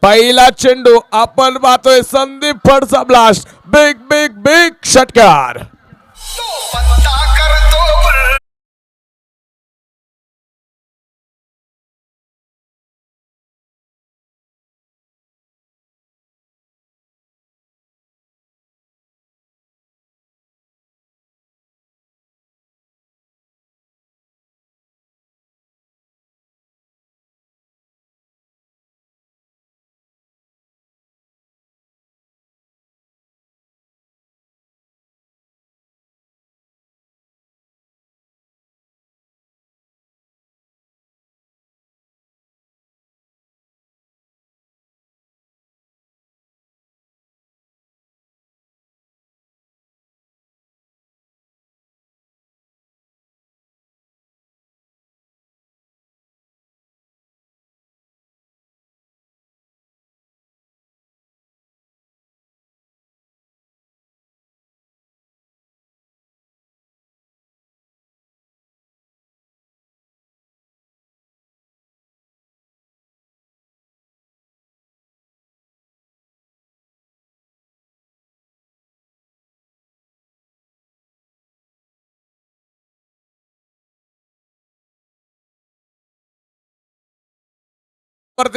पहिला चेंडू आपण पाहतोय संदीप फडचा ब्लास्ट. बिग बिग बिग षटकार.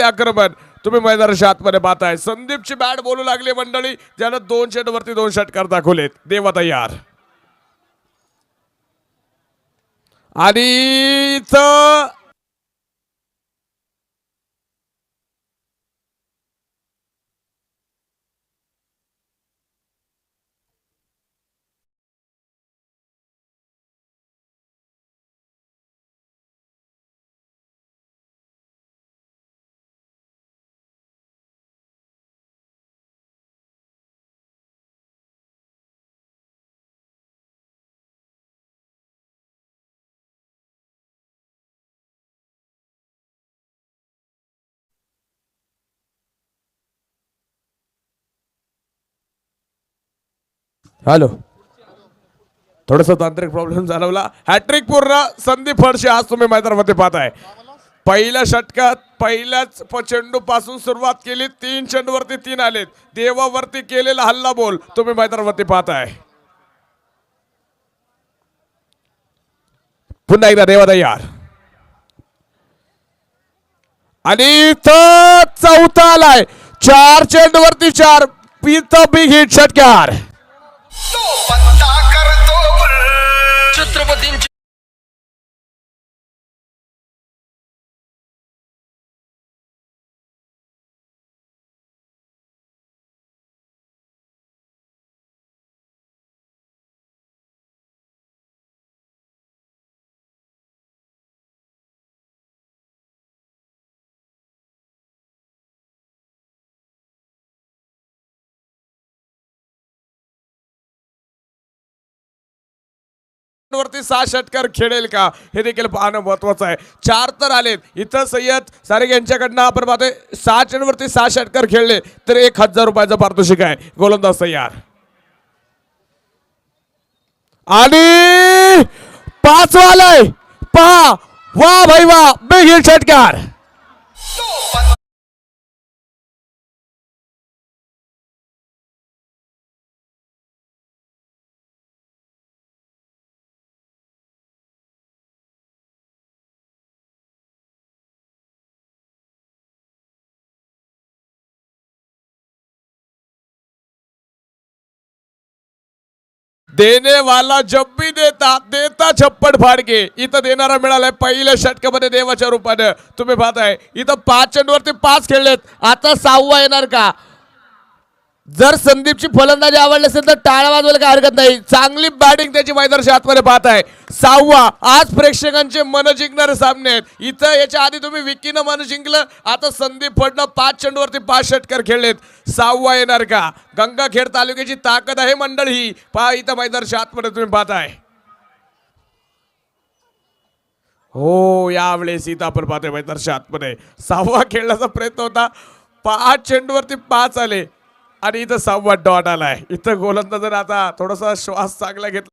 आक्रमण तुम्ही मैदानाच्या आतमध्ये पाहताय. संदीपची बॅट बोलू लागली मंडळी, ज्यानं 2 चेंडूवरती 2 षटकार दाखवलेत. देवा तयार आणि इथं हॅलो, थोडस तांत्रिक प्रॉब्लेम जाणवला. हॅट्रिक पूर्ण संदीप फडशी आज तुम्ही मैदानामध्ये पाहताय. पहिल्या षटकात पहिल्याच चेंडू पासून सुरुवात केली. 3 चेंडूवरती 3 आलेत. देवावरती केलेला हल्ला बोल तुम्ही मैदानावरती पाहताय. पुन्हा एकदा देवा तयार आणि इथं चौथा आलाय. 4 चेंडूवरती 4. इथं बिग हिट षटकार. छत्रपतींची वरती 6 षटकार खेळेल का हे देखील पाहणं महत्वाचं आहे. 4 तर आलेत. इथं सय्यद सारिक यांच्याकडनं आपण पाहतोय 6 चेंडूवरती 6 षटकार खेळले तर 1000 रुपयाचं पारितोषिक आहे. गोलंदाज तयार आणि 5 वालाय. पहा, वा भाई वा, बिग हिट षटकार. देने वाला जब भी देता देता छप्पड फाडके. इथं देणारा मिळालाय पहिल्या षटकामध्ये देवाच्या रूपाने. तुम्ही पाहताय इथं 5 चेंडूवरती 5 खेळलेत. आता 6वा येणार का? जर संदीपची फलंदाजी आवडली असेल तर टाळ्या वाजवायला काय हरकत नाही. चांगली बॅटिंग त्याची मैदानाच्या आतमध्ये पाहताय. 6वा आज प्रेक्षकांचे मन जिंकणारे सामने आहेत. इथं याच्या आधी तुम्ही विकीनं मन जिंकलं. आता संदीप फडनं 5 चेंडूवरती 5 षटकार खेळलेत. 6वा येणार का? गंगाखेड तालुक्याची ताकद आहे मंडळी ही. पहा इथं मैदानाच्या आतमध्ये तुम्ही पाहताय. हो, यावेळेस इथं आपण पाहतोय मैदानाच्या आतमध्ये 6वा खेळण्याचा प्रयत्न होता. 5 चेंडूवरती 5 आले आणि इथं 6वा डॉट आलाय. इथं गोलंदाजाने आता थोडासा श्वास चांगला घेतला.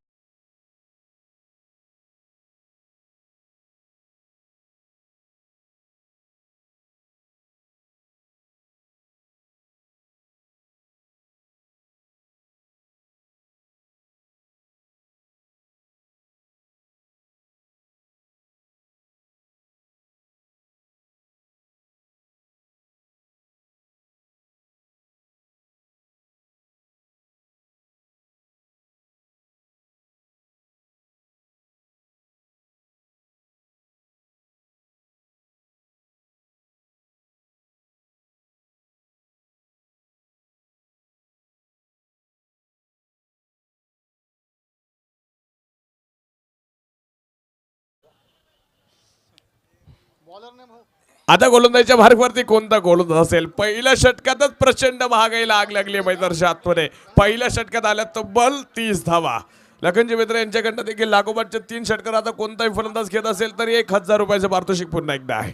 आता गोलंदाजीच्या मार्गवरती कोणता गोलंदाज असेल? पहिल्या षटकातच प्रचंड महागाईला आग लागली मैदानाच्या आतमध्ये. पहिल्या षटकात आल्या तब्बल 30 धावा. लखनजी मित्र यांच्याकडनं देखील लागोपाठच्या 3 षटकार. आता कोणताही फलंदाज घेत असेल तरी 1000 रुपयाचं पारितोषिक पुन्हा एकदा आहे.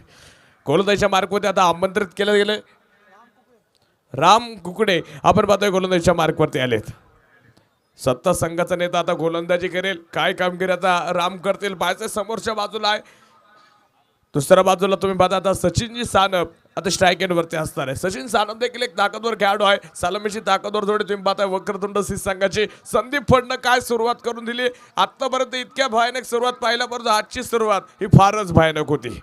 गोलंदाजीच्या मार्कवरती आता आमंत्रित केले गेले राम कुकडे आपण पाहतोय गोलंदाजीच्या मार्कवरती आलेत. सत्ता संघाचा नेता आता गोलंदाजी करेल. काय कामगिरी आता राम करतील पाहायचं. समोरच्या बाजूला आहे, दुसऱ्या बाजूला तुम्ही पाहता आता सचिनजी सानप आता स्ट्राईक एंड वरती असणार आहे. सचिन सानप देखील एक ताकदवर खेळाडू आहे. सलामीची ताकदवर जोडी तुम्ही पाहताय वक्रतुंड सिंह संघाची. संदीप फडनं काय सुरुवात करून दिली आतापर्यंत. इतक्या भयानक सुरुवात पाहिल्या, परंतु आजची सुरुवात ही फारच भयानक होती.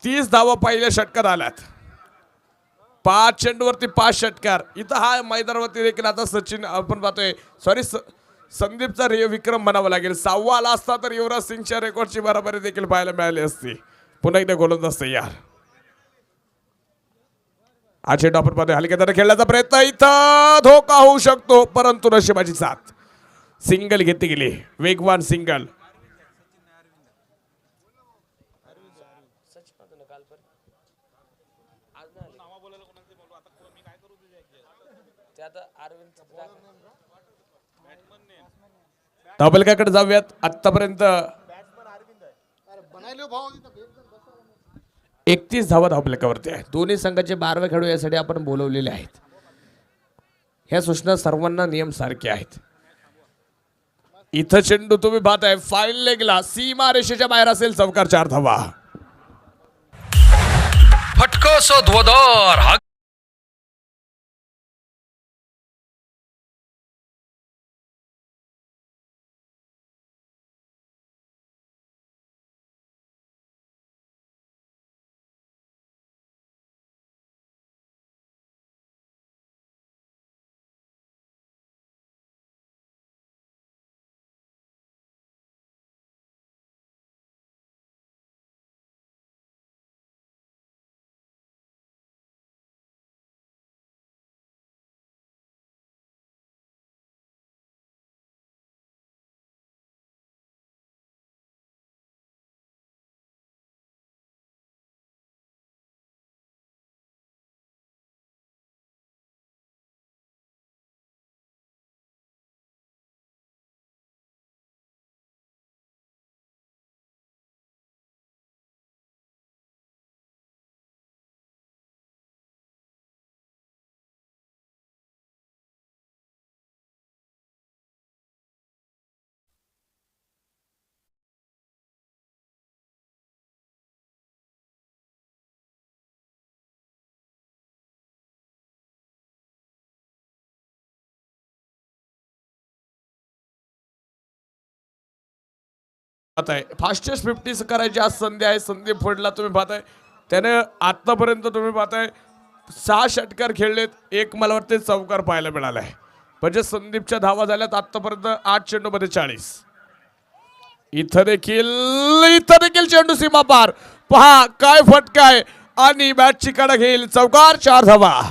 30 धावा पहिल्या षटकात आल्यात. 5 चेंडूवरती 5 षटकार. इथं हा मैदानावरती देखील आता सचिन आपण पाहतोय संदीपचा विक्रम म्हणावा लागेल. 6वा आला असता तर युवराज सिंगच्या रेकॉर्डची बराबरी देखील पाहायला मिळाली असती. पुन्हा एकदा गोलंदाज तयार. हा चेंडू आपण पाहतोय हलक्यात खेळण्याचा प्रयत्न. इथं धोका होऊ शकतो, परंतु नशिबाची साथ. सिंगल घेतली गेली, वेगवान सिंगल. धाबलकाकडे जाऊयात. आतापर्यंत 31 धावा धाबलकावरती आहे. दोन्ही संघाचे 12 खेळाडू यासाठी आपण बोलवलेले आहेत. ह्या सूचना सर्वांना नियम सारखे आहेत. इथं चेंडू तुम्ही पाहताय फाईल लेगला सीमा रेषेच्या बाहेर असेल. चौकार 4 धावा. फटकास ध्वदार. फास्टेस्ट 50 करायची आज संधी आहे. संदीप फडला तुम्ही पाहताय त्याने आतापर्यंत तुम्ही पाहताय 6 षटकार खेळलेत. एक मला वाटते चौकार पाहायला मिळाला आहे. म्हणजे संदीपच्या धावा झाल्यात आतापर्यंत 8 चेंडूमध्ये 40. इथं देखील चेंडू सीमा पार. पहा काय फटका आहे आणि बॅटची कडा घेईल. चौकार 4 धावा.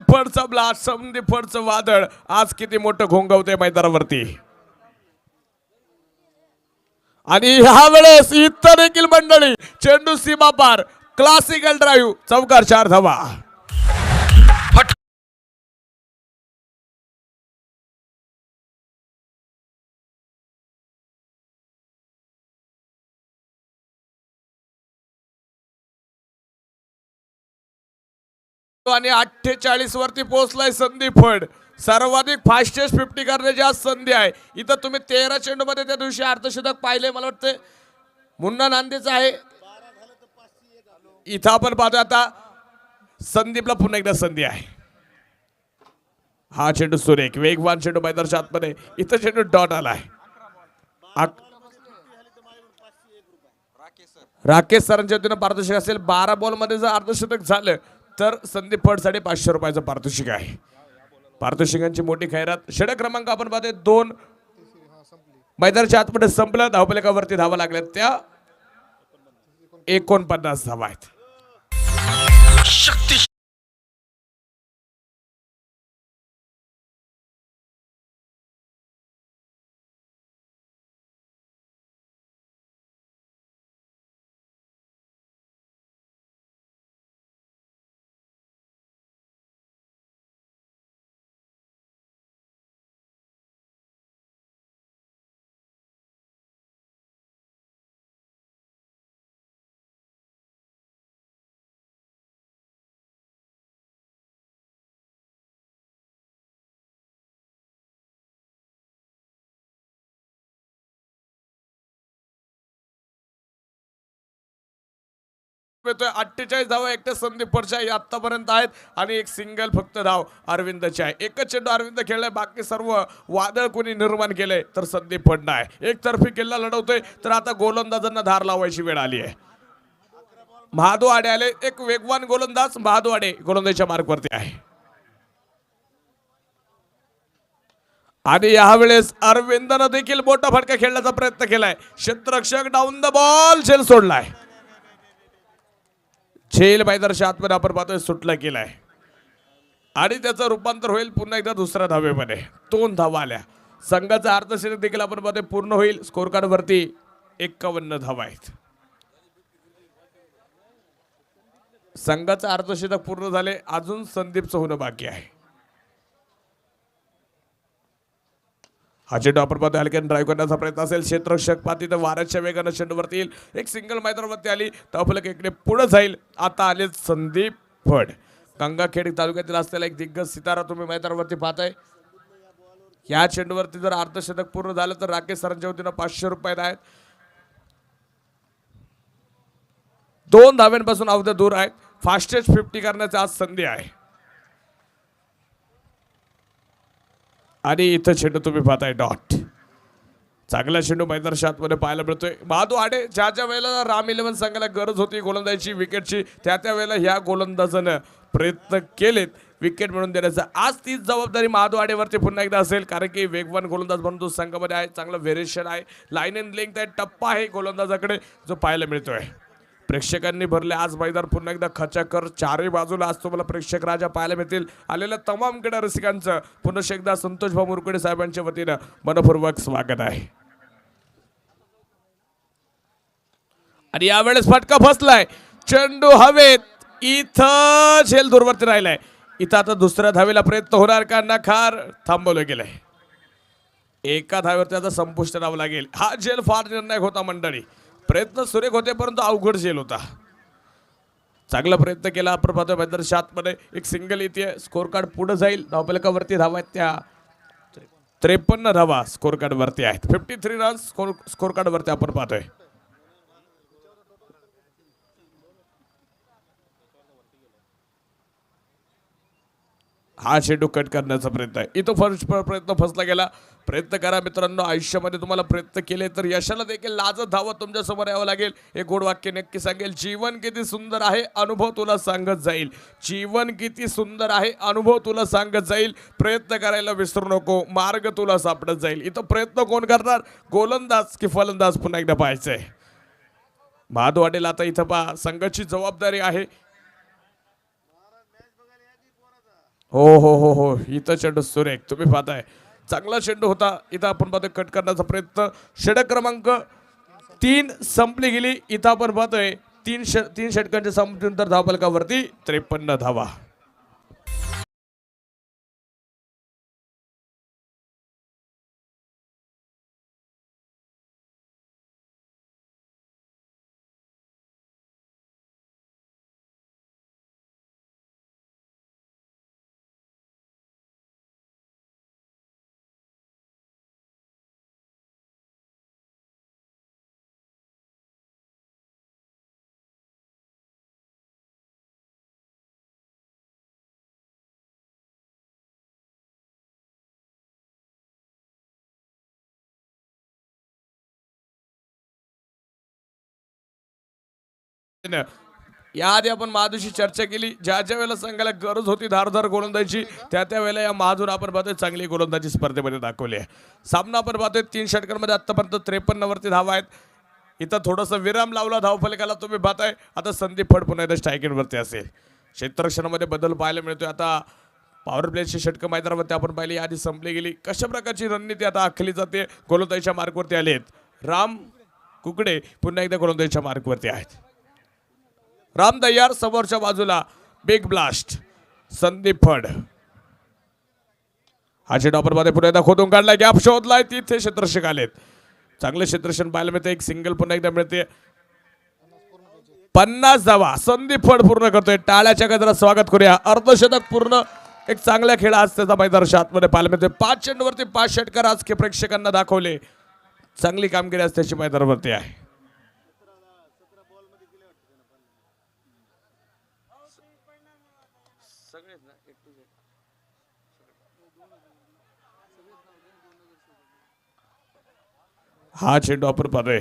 फडचा ब्लास्ट, संदीप फडचं वादळ आज किती मोठं घोंगवते मैदानावरती. आणि ह्या वेळेस इतर देखील मंडळी चेंडू सीमा पार. Classical drive. चौकार 4 धावा. आणि 48 वरती पोहोचलाय संदीप फड. सर्वाधिक फास्टेस्ट 50 करण्याची आज संधी आहे. इथं तुम्ही 13 चेंडू मध्ये त्या दिवशी अर्धशतक पाहिले. मला वाटतं मुन्ना नांदेचं आहे. इथं आपण पाहतो आता संदीपला पुन्हा एकदा संधी आहे. हा चेंडू सुरेख वेगवान चेंडू मैदानाच्या आतमध्ये. इथं चेंडू डॉट आलाय. राकेश सरांच्या वतीनं पारितोषिक असेल. 12 बॉल मध्ये जर अर्धशतक झालं तर संदीप फडसाठी 500 रुपयाचं पारितोषिक आहे. पारितोषिकांची मोठी खैरात. षटक क्रमांक आपण पाहतोय 2. मैदानाच्या आतमध्ये संपलं. धावफलकावरती धावा लागल्या त्या 49 धावा आहेत. शक्ती येतोय. 48 धावा एकट्या संदीप परच्या आतापर्यंत आहेत आणि एक सिंगल फक्त धाव अरविंदची आहे. एकच चेंडू अरविंद खेळलाय, बाकी सर्व वादळ कोणी निर्माण केलंय तर संदीप फडणा आहे. एकतर्फी किल्ला लढवतोय तर आता गोलंदाजांना धार लावायची वेळ आली आहे. महादू आडे आले, एक वेगवान गोलंदाज महादू आडे गोलंदाजीच्या मार्कवरती आहे. आणि यावेळेस अरविंदनं देखील मोठा फटका खेळण्याचा प्रयत्न केलाय. क्षेत्ररक्षक डाऊन द बॉल झेल सोडलाय. झेल मैदानाच्या आतमध्ये आपण पाहतोय सुटला केलाय आणि त्याचं रूपांतर होईल पुन्हा एकदा दुसऱ्या धावेमध्ये. 2 धावा आल्या. संघाचा अर्धशतक देखील आपण पाहतोय पूर्ण होईल. स्कोर कार्ड वरती 51 धावा आहेत. संघाचं अर्धशतक पूर्ण झाले, अजून संदीपचं होणं बाकी आहे. हा चेंडू आपण पाहतोय हलक्याने ड्राईव्ह करण्याचा प्रयत्न असेल. क्षेत्ररक्षक पाती तर वाऱ्याच्या वेगानं चेंडूवरती येईल. एक सिंगल मैदानावरती आली धावफलक इकडे पुढे जाईल. आता आले संदीप फड. गंगाखेड तालुक्यातील असलेला एक दिग्गज सितारा तुम्ही मैदानावरती पाहताय. या चेंडूवरती जर अर्धशतक पूर्ण झालं तर राकेश सरांच्या वतीनं 500 रुपये आहेत. 2 धाव्यांपासून अवधी दूर आहेत. फास्टेस्ट 50 करण्याची आज संधी आहे. आणि इथं चेंडू तुम्ही पाहताय डॉट. चांगला चेंडू मैदानाच्या आतमध्ये पाहायला मिळतोय. महादू आडे ज्या वेळेला राम 11 संघाला गरज होती गोलंदाजीची विकेटची त्या वेळेला ह्या गोलंदाजानं प्रयत्न केलेत विकेट मिळवून देण्याचा. आज तीच जबाबदारी महादू आडेवरती पुन्हा एकदा असेल, कारण की वेगवान गोलंदाज म्हणून तो संघामध्ये आहे. चांगलं व्हेरिएशन आहे, लाईन अँड लेंथ आहे, टप्पा आहे गोलंदाजाकडे जो पाहायला मिळतोय. प्रेक्षकांनी भरले आज मैदान पुन्हा एकदा खचाकर. चारही बाजूला आज तुम्हाला प्रेक्षक राजा पाहायला मिळतील. आलेल्या तमाम क्रीडा रसिकांचं पुन्हा एकदा संतोष भाऊ मुरकुडे साहेबांच्या वतीनं मनपूर्वक स्वागत आहे. आणि यावेळेस फटका फसलाय. चेंडू हवेत. इथं झेल दूरवरती राहिलाय. इथं आता दुसऱ्या धावेला प्रयत्न होणार का? नखार थांबवलं गेलंय. एका धावेवरती आता संपुष्ट राहावं लागेल. हा झेल फार निर्णायक होता मंडळी. प्रयत्न सुरेख होते परंतु अवघड झेल होता. चांगला प्रयत्न केला आपण पाहतोय मैदानाच्या आतमध्ये. एक सिंगल येते. स्कोर कार्ड पुढे जाईल. धावफलकावरती धावा आहेत त्या 53 धावा स्कोर कार्ड वरती आहेत. 53 रन्स स्कोर कार्ड वरती आपण पाहतोय. हा चेंडू कट करण्याचा प्रयत्न आहे. इथं प्रयत्न फसला गेला. प्रयत्न करा मित्रांनो. आयुष्यामध्ये तुम्हाला प्रयत्न केले तर यशाला देखील लाजत धावत तुमच्या समोर यावं लागेल. एक गोड वाक्य नक्की सांगेल. जीवन किती सुंदर आहे अनुभव तुला सांगत जाईल. जीवन किती सुंदर आहे अनुभव तुला सांगत जाईल. प्रयत्न करायला विसरू नको, मार्ग तुला सापडत जाईल. इथं प्रयत्न कोण करणार? गोलंदाज की फलंदाज? पुन्हा एकदा पाहायचंय. महादू वाटेल आता इथं पहा संघाची जबाबदारी आहे. हो हो हो हो इथं चेंडू सुरेख तुम्ही पाहताय. चांगला चेंडू होता. इथं आपण पाहतोय कट करण्याचा प्रयत्न. षटक क्रमांक 3 संपली गेली. इथं आपण पाहतोय 3 षटकांच्या संपल्यानंतर धावफलकावरती 53 धावा. याआधी आपण महादूशी चर्चा केली, ज्या ज्या वेळेला संघाला गरज होती धारदार गोलंदाजी त्या त्या वेळेला या महादूर आपण पाहतोय चांगली गोलंदाजी स्पर्धेमध्ये दाखवली आहे. सामना आपण पाहतोय 3 षटकांमध्ये आतापर्यंत 53 वरती धावा आहेत. इथं थोडासा विराम लावला धावफलकाला तुम्ही पाहताय. आता संदीप फड पुन्हा एकदा स्ट्रायकिंगवरती असेल. क्षेत्ररक्षणामध्ये बदल पाहायला मिळतोय. आता पॉवर प्लेची षटकं मैदानावरती आपण पाहिली आधी संपली गेली. कशा प्रकारची रणनीती आता आखली जाते गोलंदाजीच्या मार्कवरती आले आहेत. राम कुकडे पुन्हा एकदा गोलंदाजीच्या मार्कवरती आहेत. राम दयार समोरच्या बाजूला बिग ब्लास्ट संदीप फड. हा चेंडू मध्ये पुन्हा एकदा खोदून काढलाय गॅप शोधलाय तिथे क्षेत्ररक्षक आलेत. चांगले क्षेत्ररक्षण पाहायला मिळते. एक सिंगल पुन्हा एकदा मिळते. 50 धावा संदीप फड पूर्ण करतोय. टाळ्याच्या गजरात स्वागत करूया. अर्धशतक पूर्ण एक चांगल्या खेळ आज त्याचा मैदानाच्या आतमध्ये पाहायला मिळते. 5 चेंडूवरती 5 षटकार आज के प्रेक्षकांना दाखवले. चांगली कामगिरी आज त्याची मैदानावरती आहे. हा चेंडू आपण पाहतोय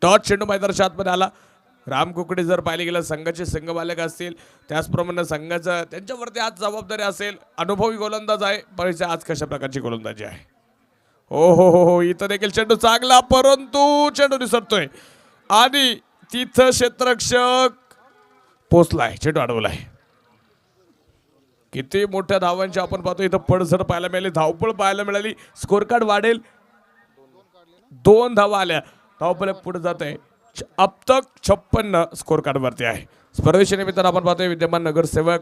टॉच चेंडू मैदानाच्या आतमध्ये आला. राम कुकडे जर पाहिले गेलं संघाचे संघमालक असतील त्याचप्रमाणे संघाचं त्यांच्यावरती आज जबाबदारी असेल. अनुभवी गोलंदाज आहे. पण आज कशा प्रकारची गोलंदाजी आहे. हो हो हो हो इथं देखील चेंडू चांगला परंतु चेंडू निसरतोय आणि तिथं क्षेत्ररक्षक पोचलाय. चेंडू अडवलाय. किती मोठ्या धावांची आपण पाहतो. इथं पडझड पाहायला मिळाली. धावपळ पाहायला मिळाली. स्कोर कार्ड वाढेल. 2 धावा आल्या. धावफलक पुढे जात आहे. अब तक 56 स्कोर कार्ड वरती आहे. स्पर्धेच्या निमित्तानं आपण पाहतोय विद्यमान नगरसेवक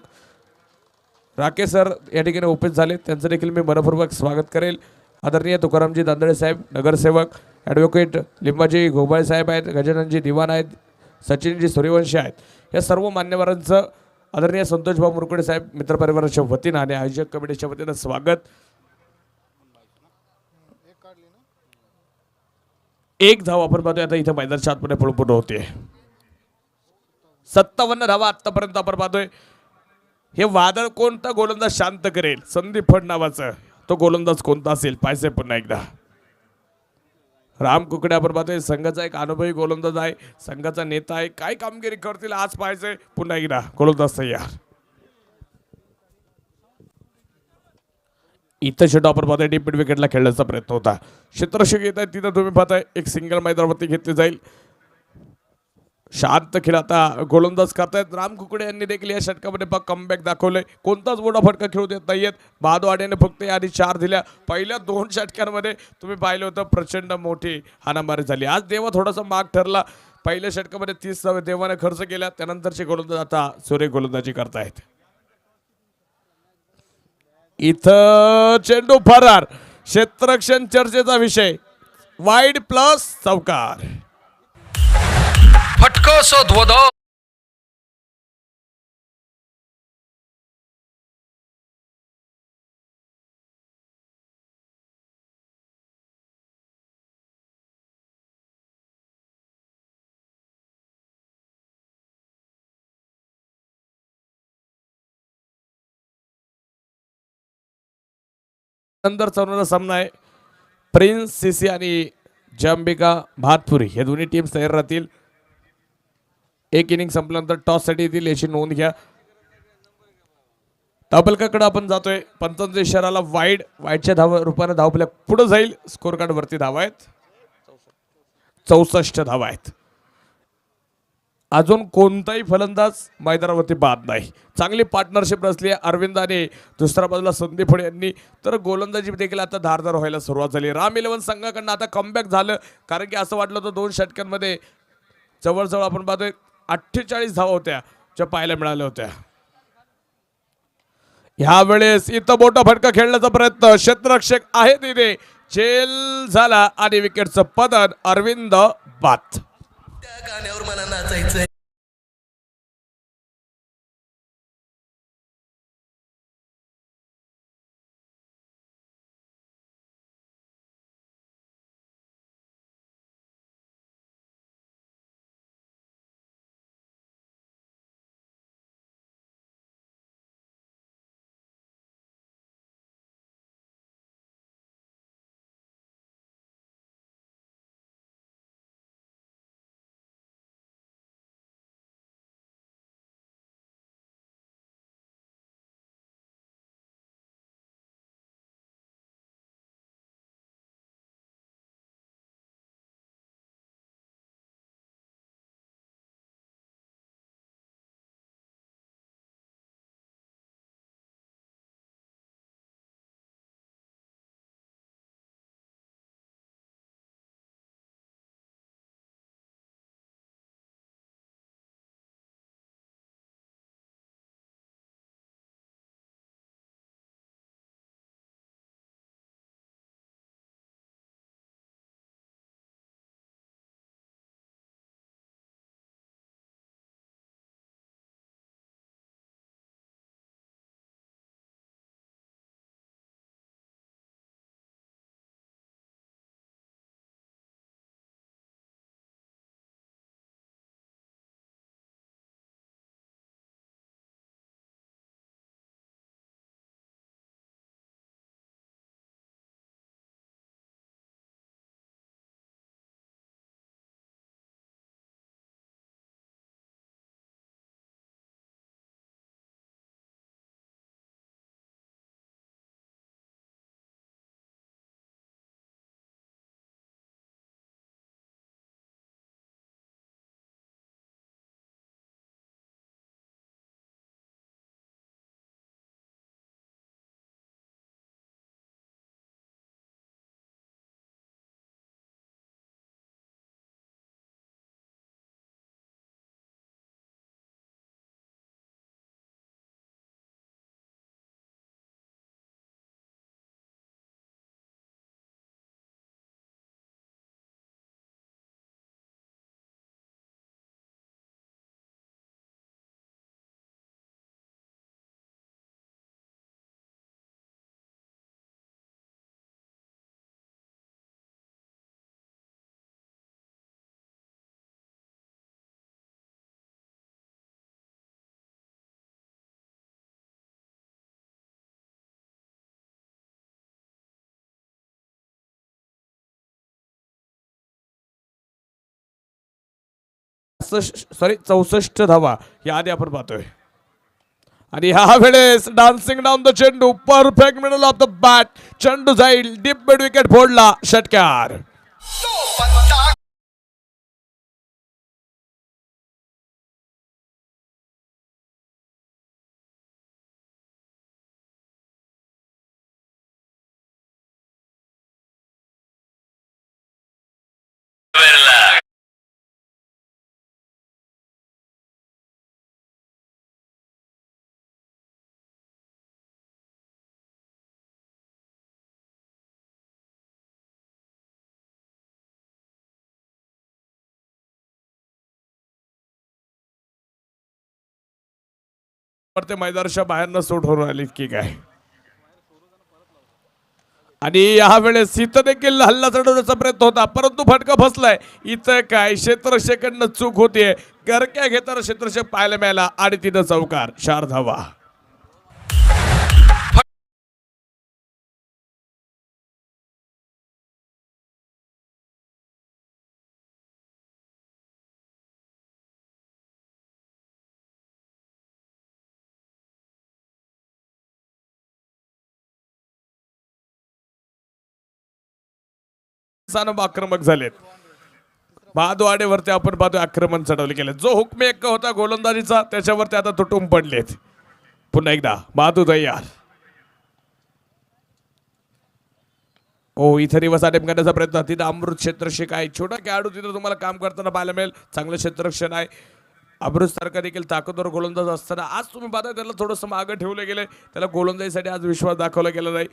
राकेश सर या ठिकाणी उपस्थित झाले. त्यांचं देखील मी मनपूर्वक स्वागत करेल. आदरणीय तुकारामजी दांदळे साहेब नगरसेवक, ॲडव्होकेट लिंबाजी घोबाळे साहेब आहेत, गजाननजी दिवाण आहेत, सचिनजी सूर्यवंशी आहेत. या सर्व मान्यवरांचं आदरणीय संतोषभाऊ मुरकुडे साहेब मित्रपरिवाराच्या वतीनं आणि आयोजक कमिटीच्या वतीनं स्वागत. एक धाव आपण पाहतोय आता इथं मैदानाच्या आतमध्ये पळपूर्ण होते. 57 धावा आतापर्यंत आपण पाहतोय. हे वादळ कोणता गोलंदाज शांत करेल. संदीप फड नावाचं तो गोलंदाज कोणता असेल पाहिजे पुन्हा एकदा. राम कुकडे आपण पाहतोय संघाचा एक अनुभवी गोलंदाज आहे. संघाचा नेता आहे. काय कामगिरी करतील आज पाहिजे पुन्हा एकदा गोलंदाज तयार. इथं चेंडू आपण पाहताय डीप मिड विकेटला खेळण्याचा प्रयत्न होता. क्षेत्ररक्षक येत आहे तिथं तुम्ही पाहताय एक सिंगल मैदानावरती घेतली जाईल. शांत खेळ आता गोलंदाज करतायत. राम कुकडे यांनी देखील या षटकामध्ये कमबॅक दाखवलंय. कोणताच मोठा फटका खेळू देत नाहीयेत. बहादू आड्याने फक्त आधी 4 दिल्या. पहिल्या 2 षटकांमध्ये तुम्ही पाहिलं होतं प्रचंड मोठी हाणामारी झाली. आज देवा थोडासा माग ठरला. पहिल्या षटकामध्ये 30 देवाने खर्च केला. त्यानंतरचे गोलंदाज आता सुरेख गोलंदाजी करतायत. इथं चेंडू फरार. क्षेत्ररक्षण चर्चेचा विषय. वाईड प्लस चौकार. फटको शोधवतो. नंतर चालणारा सामना आहे. प्रिन्स सीसी आणि जंबिका भातपुरी हे दोन्ही टीम्स तयार राहतील. एक इनिंग संपल्यानंतर टॉससाठी येतील याची नोंद घ्या. धावफलकाकडे आपण जातोय. पंचांचा इशाराला वाईडच्या रूपाने धावफलक पुढे जाईल. स्कोर कार्ड वरती धावा आहेत 64 धावा आहेत. अजून कोणताही फलंदाज मैदानावरती बाद नाही. चांगली पार्टनरशिप रचली आहे अरविंद आणि दुसऱ्या बाजूला संदीप फड यांनी. तर गोलंदाजी देखील आता धारदार व्हायला सुरुवात झाली. राम 11 संघाकडनं आता कमबॅक झालं. कारण की असं वाटलं होतं 2 षटकांमध्ये जवळजवळ आपण पाहतोय 48 धावा होत्या ज्या पाहायला मिळाल्या होत्या. ह्यावेळेस इथं मोठा फटका खेळण्याचा प्रयत्न. क्षेत्ररक्षक आहे तिथे चेल झाला आणि विकेटचं पतन. अरविंद बात. त्या गाण्यावर मला नाचायचंय. 64 धावा या आधी आपण पाहतोय. आणि ह्या वेळेस डान्सिंग डाऊन द चेंडू perfect middle of the bat. चेंडू जाईल डीप मिड विकेट फोडला षटकार. ते मैदानाच्या बाहेरनं सूट होऊन आली की काय. आणि या वेळेस इथं देखील हल्ला चढवण्याचा प्रयत्न होता परंतु फटका फसलाय. इथं काय क्षेत्ररक्षकांना चूक होतीये. गरक्या घेताना क्षेत्ररक्षक पाहायला मिळाला आणि तिथं चौकार. 4 धावा. आक्रमक झालेत. महाद्वाडेवरती आपण पाहतोय आक्रमण चढवले गेले. जो हुकमे एक होता गोलंदाजीचा त्याच्यावरती आता तुटून पडलेत. पुन्हा एकदा महादू तयार. ओ इथे रिवर्स अटेम्प्ट करण्याचा प्रयत्न. तिथं अमृत क्षेत्ररक्षक आहे. छोटा खेळाडू तिथं तुम्हाला काम करताना पाहायला मिळेल. चांगलं क्षेत्ररक्षण आहे. अमृत सारखा देखील ताकदवर गोलंदाज असताना आज तुम्ही पाहताय त्याला थोडंसं मागं ठेवलं गेलंय. त्याला गोलंदाजीसाठी आज विश्वास दाखवला गेला नाही.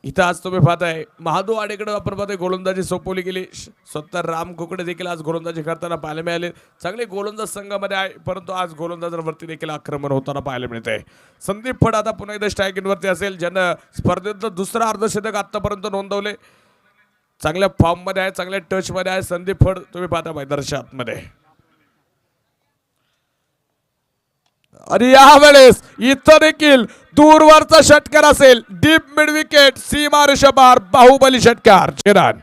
इथं आज तुम्ही पाहताय महादू आडेकडे आपण पाहतोय गोलंदाजी सोपवली गेली. स्वतः राम कुकडे देखील आज गोलंदाजी करताना पाहायला मिळाले. चांगले गोलंदाज संघामध्ये आहे परंतु आज गोलंदाजांवरती देखील आक्रमण होताना पाहायला मिळतंय. संदीप फड आता पुन्हा एकदा स्ट्रायकिंगवरती असेल. ज्यानं स्पर्धेतलं दुसरं अर्धशतक आतापर्यंत नोंदवले. चांगल्या फॉर्ममध्ये आहे. चांगल्या टचमध्ये आहे संदीप फड. तुम्ही पाहता मैदानाच्या आतमध्ये. आणि यावेळेस इथं देखील दूरवरचा षटकार असेल. डीप मिड विकेट सीमा रेषेपार बाहुबली षटकार. चिरान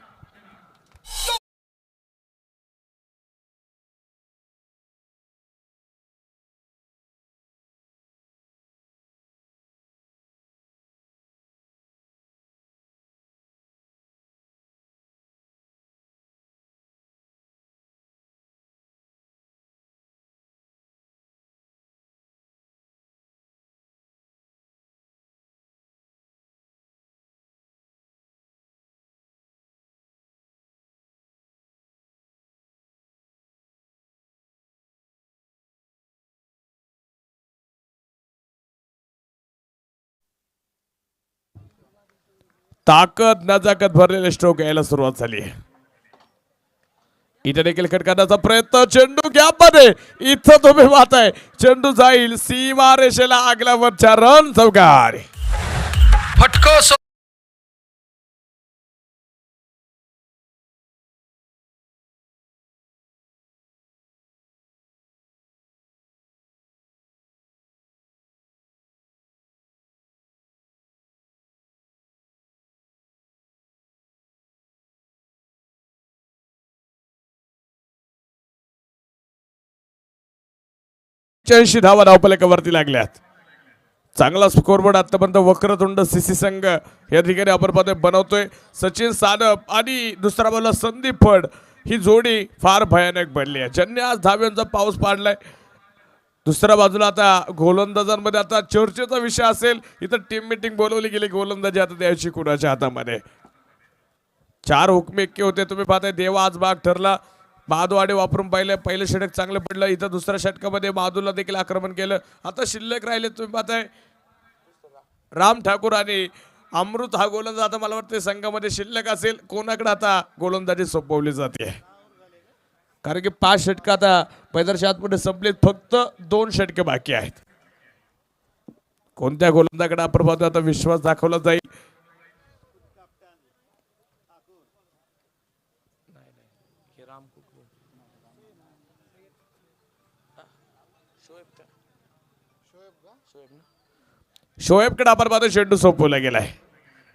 ताकद नजाकत भरलेले स्ट्रोक यायला सुरुवात झाली आहे. इथे देखील खटकाराचा प्रयत्न. चेंडू गॅप मध्ये. इथं तुम्ही पाहताय चेंडू जाईल सीमा रेषेला आगल्यावरच्या रन. चौकार. फटको सो शी धावा धावपलकावरती लागल्यात. चांगला स्कोरबोर्ड आतापर्यंत वक्रतुंड सीसी संघ या ठिकाणी आपण पाहतोय बनवतोय. सचिन सानप आणि दुसरा बाजूला संदीप फड ही जोडी फार भयानक बनली आहे. ज्यांनी आज धाव्यांचा पाऊस पाडलाय. दुसऱ्या बाजूला आता गोलंदाजांमध्ये आता चर्चेचा विषय असेल. इथं टीम मीटिंग बोलवली गेली. गोलंदाजी आता द्यायची कुणाच्या हातामध्ये. 4 हुकमे एक्के होते. तुम्ही पाहताय देवा आज भाग ठरला. महादवाडे वापरून पहिले षटक चांगलं पडलं. इथं दुसऱ्या षटकामध्ये महादूला देखील आक्रमण केलं. आता शिल्लक राहिले तुम्ही पाहताय राम ठाकूर आणि अमृत हा गोलंदाज आता मला वाटतं संघामध्ये शिल्लक असेल. कोणाकडे आता गोलंदाजी सोपवली जाते कारण की 5 षटक आता मैदानाच्या आतमध्ये संपलेत. फक्त 2 षटके बाकी आहेत. कोणत्या गोलंदाजाकडे आपण पाहतो आता विश्वास दाखवला जाईल. शोएबकडे आपण पाहतो चेंडू सोपवला गेलाय.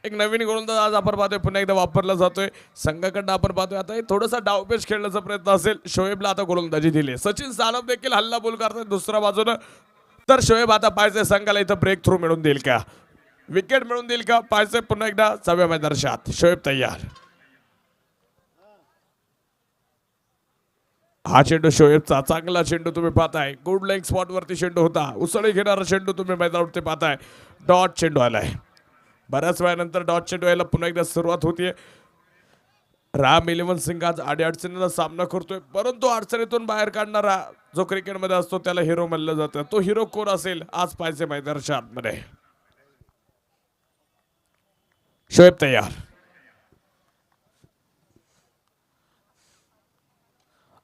एक नवीन गोलंदाज आज आपण पाहतोय पुन्हा एकदा वापरला जातोय संघाकडनं आपण पाहतोय आता थोडासा डावपेच खेळण्याचा प्रयत्न असेल. शोएबला आता गोलंदाजी दिली. सचिन सानप देखील हल्ला बोल करतात दुसऱ्या बाजूनं. तर शोएब आता पाहिजे संघाला इथं ब्रेक थ्रू मिळून देईल का, विकेट मिळून देईल का, पाहिजे पुन्हा एकदा 6व्या मैदानात. शोएब तयार. हा चेंडू शोएबचा चांगला चेंडू तुम्ही पाहताय. गुड लेग स्पॉट वरती चेंडू होता. उसळी घेणारा चेंडू तुम्ही मैदानावरती पाहताय. डॉट चेंडू आलाय. बऱ्याच वेळानंतर डॉट चेंडू यायला पुन्हा एकदा सुरुवात होतीये. राम इलेव्हन सिंग आज अडचणीचा सामना करतोय, परंतु अडचणीतून बाहेर काढणारा जो क्रिकेटमध्ये असतो त्याला हिरो म्हणलं जातं. तो हिरो कोण असेल आज पाहिजे मैदानाच्या आतमध्ये. शोएब तयार.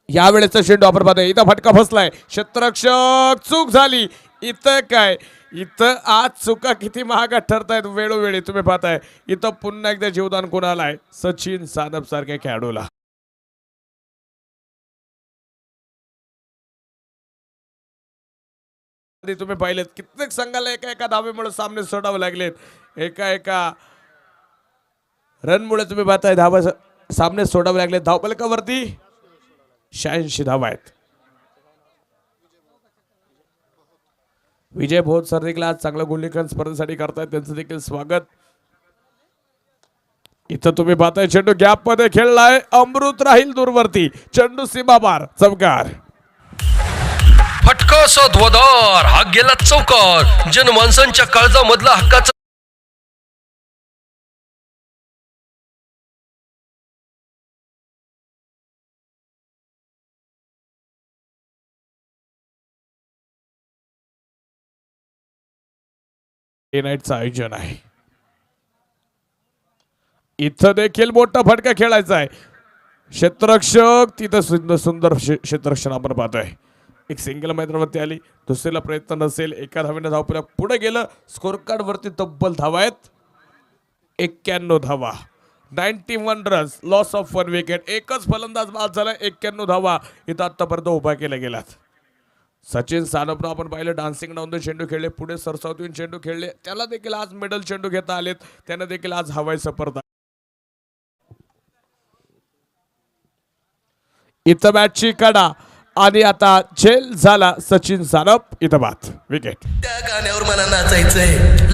यावेळेचा चेंडू आपण पाहतोय. इथं फटका फसलाय. क्षेत्ररक्षक चूक झाली. इथं काय, इथं आज चुका किती महागात ठरतायत वेळोवेळी तुम्ही पाहताय. इथं पुन्हा एकदा जीवदान कोणाला आहे, सचिन सानप सारख्या खेळाडूला. तुम्ही पाहिलेत कित्येक संघाला एका एका धावेमुळे सामने सोडावे लागलेत. एका एका रनमुळे तुम्ही पाहताय धावा सामने सोडावे लागलेत. धावफलकावरती 86 धावा आहेत. विजय भोत सर देखील आज चांगलं गोललेखन स्पर्धेसाठी करतायत, त्यांचं देखील स्वागत. इथं तुम्ही पाहताय चेंडू गॅप मध्ये खेळलाय. अमृत राहील दूरवरती. चेंडू सीमापार. चमकार. फटका ध्वदार हा गेला चौकार. जनमानसांच्या काळजामधला हक्काचा डे नाईटचं आयोजन आहे. इथं देखील मोठा फटका खेळायचा आहे. क्षेत्ररक्षक तिथं सुंदर क्षेत्ररक्षण आपण पाहतोय. एक सिंगल मैदानावरती आली, दुसरीला प्रयत्न नसेल. एका धावेने धावपल्या पुढे गेलं. स्कोर कार्ड वरती तब्बल धावा आहेत 91 धावा. 91 रन्स. Loss of 1 wicket. एकच फलंदाज बाद झाला. 91 धावा इथं आतापर्यंत उभा केल्या गेल्यात. सचिन सानपनं आपण पाहिलं डान्सिंग डाऊन द चेंडू खेळले, पुढे सरसावतीन चेंडू खेळले. त्याला देखील आज मेडल चेंडू घेता आलेत. त्यानं देखील आज हवाई सफरता. इथं मॅचची कडा आणि आता झेल झाला सचिन सानप. इथं बाद. विकेट. त्या गाण्यावर मला नाचायचंय.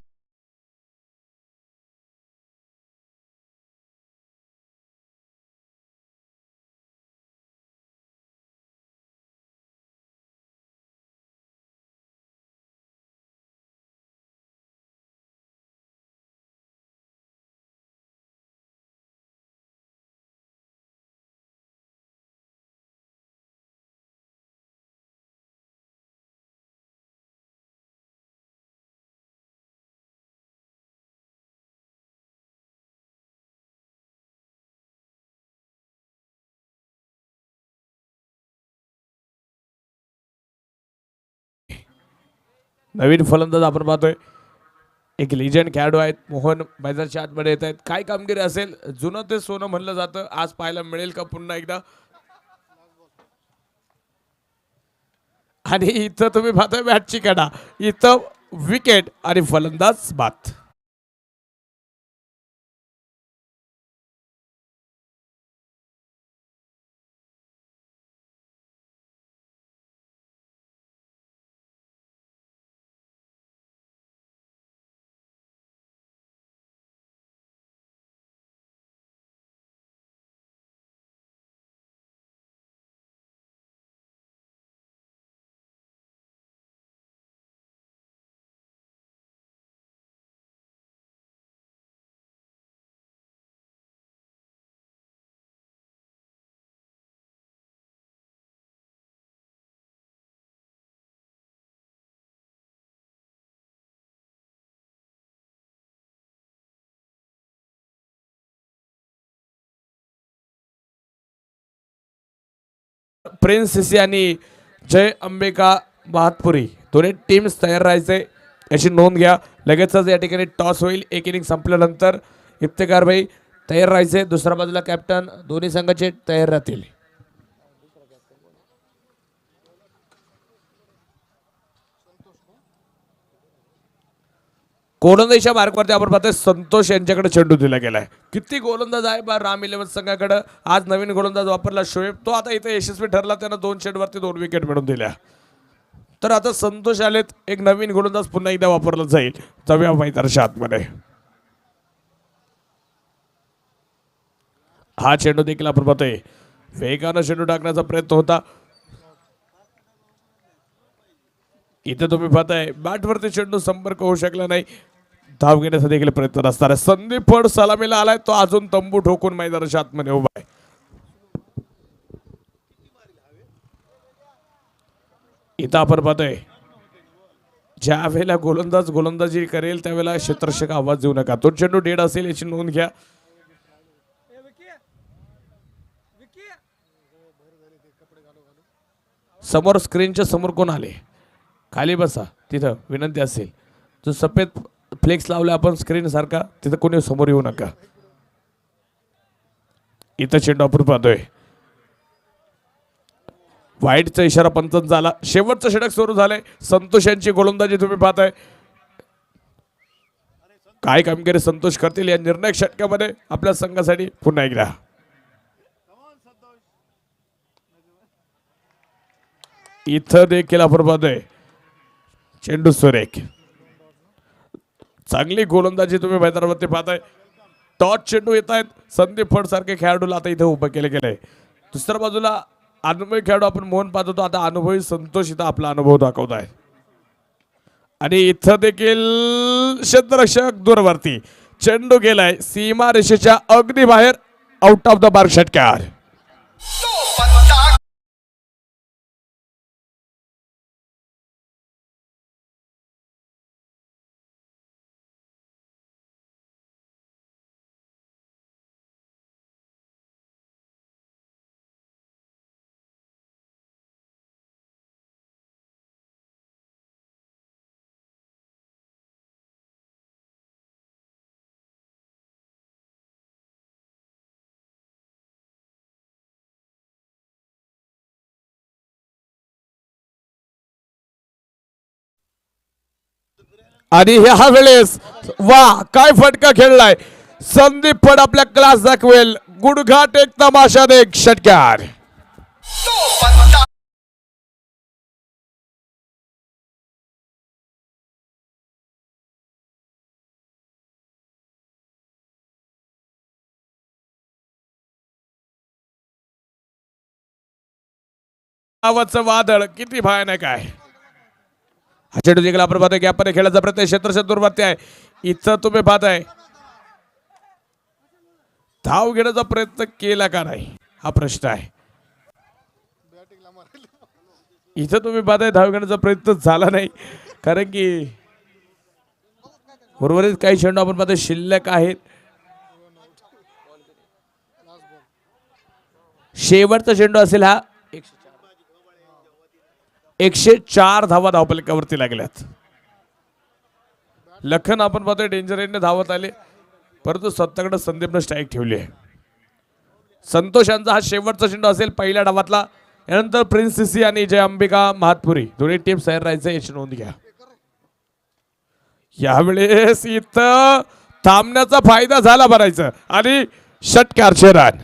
नवीन फलंदाज आपण पाहतोय. एक लिजंड खेळाडू आहेत. मोहन मैदानाच्या आतमध्ये येत आहेत. काय कामगिरी असेल, जुनं ते सोनं म्हणलं जातं. आज पाहायला मिळेल का पुन्हा एकदा. आणि इथं तुम्ही पाहताय मॅचची कडा. इथं विकेट आणि फलंदाज बाद. प्रिन्स सिसी आणि जय अंबिका महातपुरी दोन्ही टीम्स तयार राहायचे याची नोंद घ्या. लगेचच या ठिकाणी टॉस होईल. एक इनिंग संपल्यानंतर इफ्तेकार भाई तयार राहायचे. दुसऱ्या बाजूला कॅप्टन दोन्ही संघाचे तयार राहतील. गोलंदाजीच्या मार्कवरती आपण पाहतोय संतोष यांच्याकडे चेंडू दिला गेलाय. किती गोलंदाज आहे बा राम 11 संघाकडे. आज नवीन गोलंदाज वापरला शोएब, तो आता इथे यशस्वी ठरला. त्यानं 2 चेंडूवरती 2 विकेट मिळवून दिल्या. तर आता संतोष आलेत, एक नवीन गोलंदाज पुन्हा एकदा वापरला जाईल. जाऊया मैदानाच्या आतमध्ये. हा चेंडू देखील आपण पाहतोय वेगानं चेंडू टाकण्याचा प्रयत्न होता. इथे तुम्ही पाहताय बॅटवरती चेंडू संपर्क होऊ शकला नाही. धाव घेण्याचा देखील प्रयत्न असणार आहे. संदीप फड सलामीला आलाय, तो अजून तंबू ठोकून मैदानाच्या आतमध्ये उभा आहे. इथं आपण पाहतोय ज्या वेळेला गोलंदाज गोलंदाजी करेल त्यावेळेला क्षेत्ररक्षक आवाज देऊ नका. तो चेंडू डेड असेल याची नोंद घ्या. समोर स्क्रीनच्या समोर कोण आले खाली बसा, तिथं विनंती असेल. जो सफेद फ्लेक्स लावला आपण स्क्रीन सारखा, तिथं कोणी समोर येऊ नका. इथं चेंडू आपण पाहतोय वाईटचा इशारा पंचांचा झाला. शेवटचं षटक सुरू झालंय. संतोष यांची गोलंदाजी तुम्ही पाहताय. काय कामगिरी संतोष करतील या निर्णायक षटकामध्ये आपल्या संघासाठी पुन्हा एकदा. इथं देखील आपण पाहतोय चेंडू सुरेख. चांगली गोलंदाजी तुम्ही मैदानावरती पाहताय. टॉच चेंडू येत आहेत. संदीप फड सारखे खेळाडूला आता इथे उभं केले गेलंय. दुसऱ्या बाजूला अनुभवी खेळाडू आपण मोहन पाहत होतो, आता अनुभवी संतोष इथं आपला अनुभव दाखवत आहे. आणि इथं देखील क्षेत्ररक्षक दूरवरती चेंडू गेलाय सीमा रेषेच्या अगदी बाहेर. आउट ऑफ द मार्क षटकार. आणि ह्या वेळेस वा काय फटका खेळलाय संदीप फड. आपल्या क्लास दाखवेल. गुडघाट एक तमाशा देख षटकार. आवाजचं वादळ किती भयानक आहे. हा चेंडू जिंकला आपण पाहतोय गॅपमध्ये खेळायचा प्रयत्न क्षेत्ररक्षक दूरवरती आहे. इथं तुम्ही पाहताय धाव घेण्याचा प्रयत्न केला का नाही हा प्रश्न आहे. इथं तुम्ही पाहताय धाव घेण्याचा प्रयत्न झाला नाही, कारण की उर्वरित काही चेंडू आपण पाहतोय शिल्लक आहेत. शेवटचा चेंडू असेल हा. 104 धावा धावपलकावरती लागल्यात. लखन आपण पाहतोय डेंजर एंडने धावत आले, परंतु स्वतःकडे संदीपनं स्ट्राईक ठेवली आहे. संतोष यांचा हा शेवटचा चेंडू असेल पहिल्या डावातला. यानंतर प्रिन्स सीसी आणि जय अंबिका महातपुरी दोन्ही टीम तयार राहायचं याची नोंद घ्या. यावेळेस इथं थांबण्याचा फायदा झाला भरायचं आणि षटकारचे रन.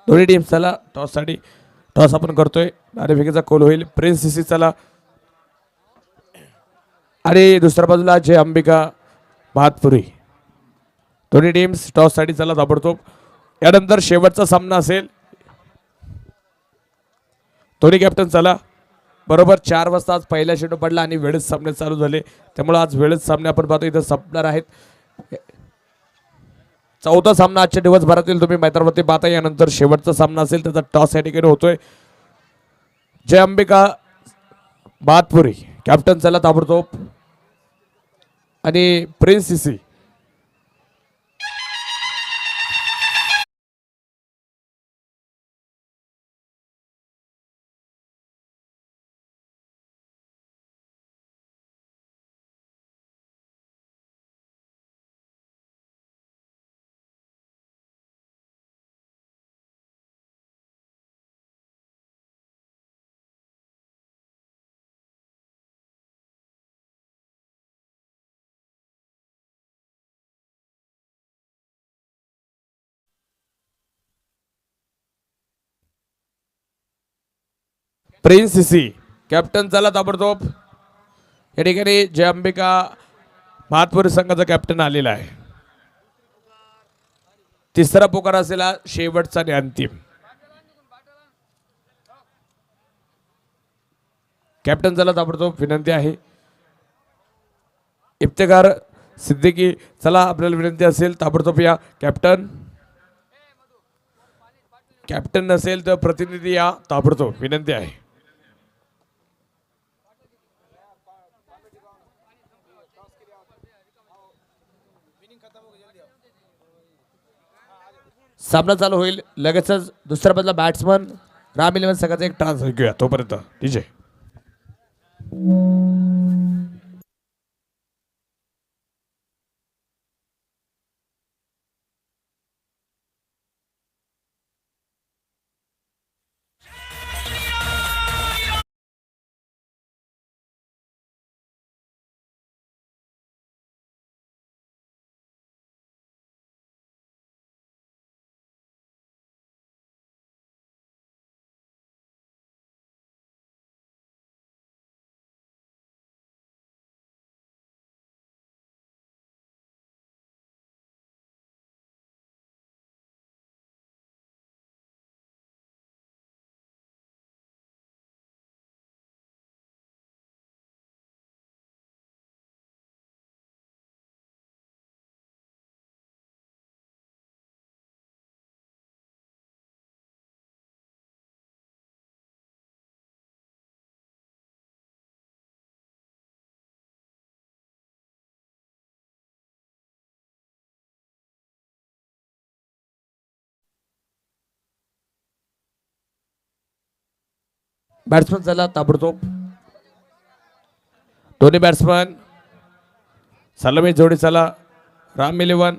दोन्ही टीम चला टॉससाठी. टॉस आपण करतोय. नाणेफेकीचा कोल होईल. प्रिन्स सीसी चला आणि दुसऱ्या बाजूला जय अंबिका महातपुरी. दोन्ही टीम्स टॉससाठी चला ताबडतोब. यानंतर शेवटचा सामना असेल. दोन्ही कॅप्टन चला. बरोबर 4 वाजता आज पहिला चेंडू पडला आणि वेळेत सामने चालू झाले, त्यामुळे आज वेळेत सामने आपण पाहतो इथं संपणार आहेत. चौथा सामना आजच्या दिवसभरातील तुम्ही मैदानावरती पाहता. यानंतर शेवटचा सामना असेल त्याचा टॉस या ठिकाणी होतोय. जय अंबिका महातपुरी कॅप्टन चला ताबडतोब आणि prince CC prince CC captain चला ताबडतोब. या ठिकाणी जय अंबिका महात्पुरी संघाचा कॅप्टन आलेला आहे. तिसरा पुकार असेल हा शेवटचा आणि अंतिम. कॅप्टन चला ताबडतोब विनंती आहे. इफ्तेखार सिद्दीकी चला आपल्याला विनंती असेल ताबडतोब या. कॅप्टन कॅप्टन नसेल तर प्रतिनिधी या ताबडतोब विनंती आहे. सामना चालू होईल लगेचच. दुसऱ्या बाजूला बॅट्समन राम इलेव्हन संघाचा एक ट्रान्स घेऊया तोपर्यंत डीजे. बॅट्समन चला ताबडतोब. दोन्ही बॅट्समन सलामी जोडी चला. राम इलेव्हन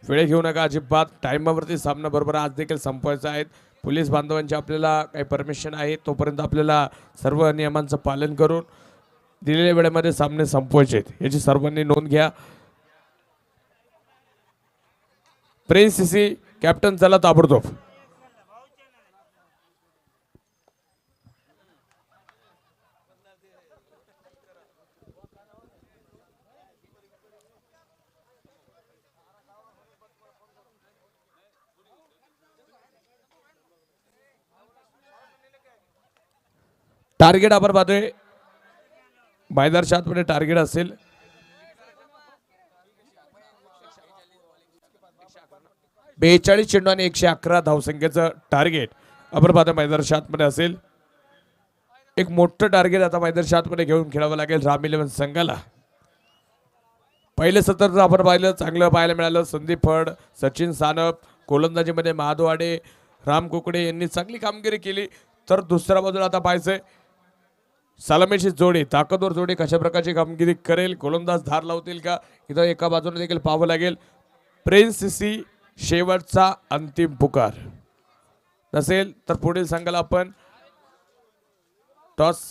वेळ घेऊ नका अजिबात. टाइमावरती सामना बरोबर आज देखील संपवायचा आहे. पोलीस बांधवांची आपल्याला काही परमिशन आहे तोपर्यंत आपल्याला सर्व नियमांचं पालन करून दिलेल्या वेळेमध्ये सामने संपवायचे आहेत याची सर्वांनी नोंद घ्या. प्रिन्स सीसी कॅप्टन चला ताबडतोब. टार्गेट आपण पाहतोय मैदानाच्या आतमध्ये टार्गेट असेल 42 चेंडू आणि 111 धावसंख्येचं टार्गेट आपण पाहतोय मैदानाच्या आतमध्ये असेल. एक मोठं टार्गेट आता मैदानाच्या आतमध्ये घेऊन खेळावं लागेल राम इलेव्हन संघाला. पहिले सत्र जर आपण पाहिलं चांगलं पाहायला मिळालं. संदीप फड, सचिन सानप, गोलंदाजीमध्ये महादवाडे, राम कुकडे यांनी चांगली कामगिरी केली. तर दुसऱ्या बाजूला आता पाहायचंय सलामीची जोडी, ताकदवर जोडी कशा प्रकारची कामगिरी करेल, गोलंदाज धार लावतील का, इथं एका बाजूने देखील पाहावं लागेल. प्रिन्स सीसी शेवटचा अंतिम पुकार नसेल तर पुढील संघाला आपण टॉस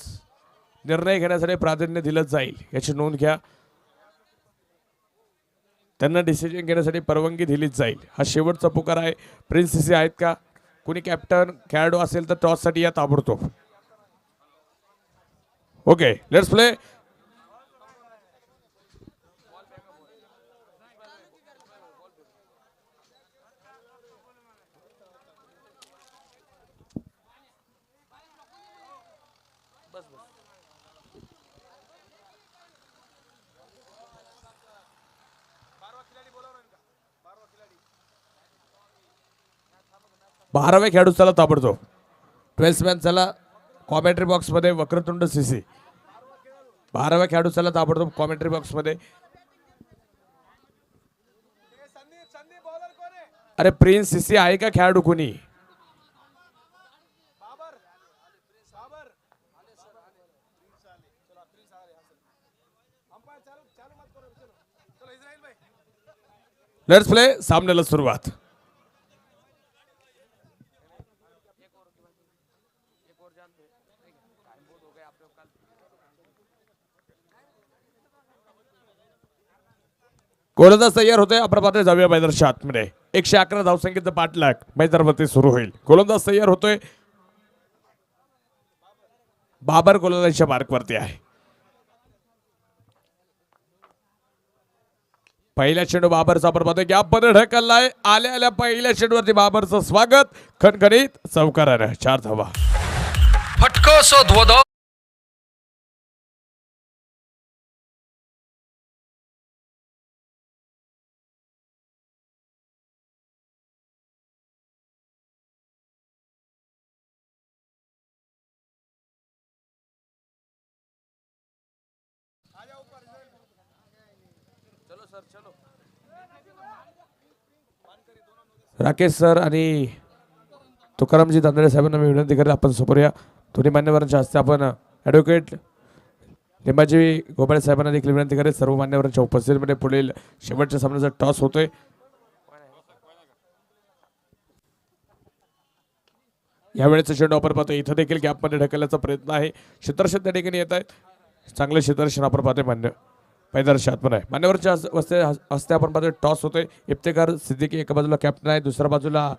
निर्णय घेण्यासाठी प्राधान्य दिलं जाईल याची नोंद घ्या. त्यांना डिसिजन घेण्यासाठी परवानगी दिलीच जाईल. हा शेवटचा पुकार आहे. प्रिन्स सीसी आहेत का? कोणी कॅप्टन खेळाडू असेल तर टॉससाठी या ताबडतोब. Okay let's play. बाराव्या खेळाडू चला ताबडतोब. 12 मॅन चला कॉमेंट्री बॉक्स मध्ये वक्रतुंड सीसी 12व्या खेळाडू चला ताबडतोब कॉमेंट्री बॉक्स मध्ये. अरे प्रिन्स सीसी आहे का खेळाडू कोणी? Let's play. सामन्याला सुरुवात. गोलंदाज तयार होते. आपण पाहतोय जाऊया मैदानाच्या आतमध्ये. 111 धावसंख्येचं पाठलाग मैदानावरती सुरू होईल. गोलंदाज तयार होतोय. बाबर गोलंदाजीच्या मार्कवरती आहे. पहिल्या चेंडू बाबरचा आपण पाहतोय गॅप मध्ये ढकललाय. आल्या पहिल्या चेंडूवरती बाबरचं स्वागत खणखणीत चौकारानं 4 धावा. फटका ध्वदा. राकेश सर आणि तुकारामजी तांदळे साहेबांना मी विनंती करेल आपण समोर या. दोन्ही मान्यवरांच्या हस्ते आपण ॲडव्होकेट लिंबाजी गोपाळे साहेबांना देखील विनंती करेल. सर्व मान्यवरांच्या उपस्थितीमध्ये पुढील शेवटच्या सामन्याचा टॉस होतोय. यावेळेचा चेंडू आपण पाहतोय. इथं देखील गॅपमध्ये ढकलण्याचा प्रयत्न आहे. क्षेत्ररक्षण त्या ठिकाणी येत आहेत. चांगले क्षेत्ररक्षण आपण पाहतोय मान्य मैदानाच्या आतमध्ये आहे. मान्यवरच्या हस्ते आपण पाहतोय टॉस होतोय. इफ्तेकार सिद्दीकी एका बाजूला कॅप्टन आहे, दुसऱ्या बाजूला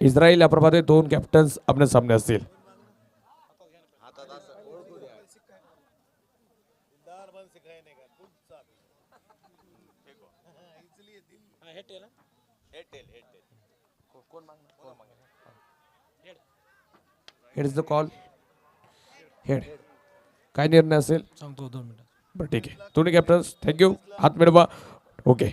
इस्राईल. आपण पाहतोय 2 कॅप्टन्स आपल्या सामने असतील. Head is the call. Head काय निर्णय असेल सांगतो 2 मिनिट. बरं ठीक आहे. दोन्ही कॅप्टन्स थँक्यू. हात मिळवा. ओके.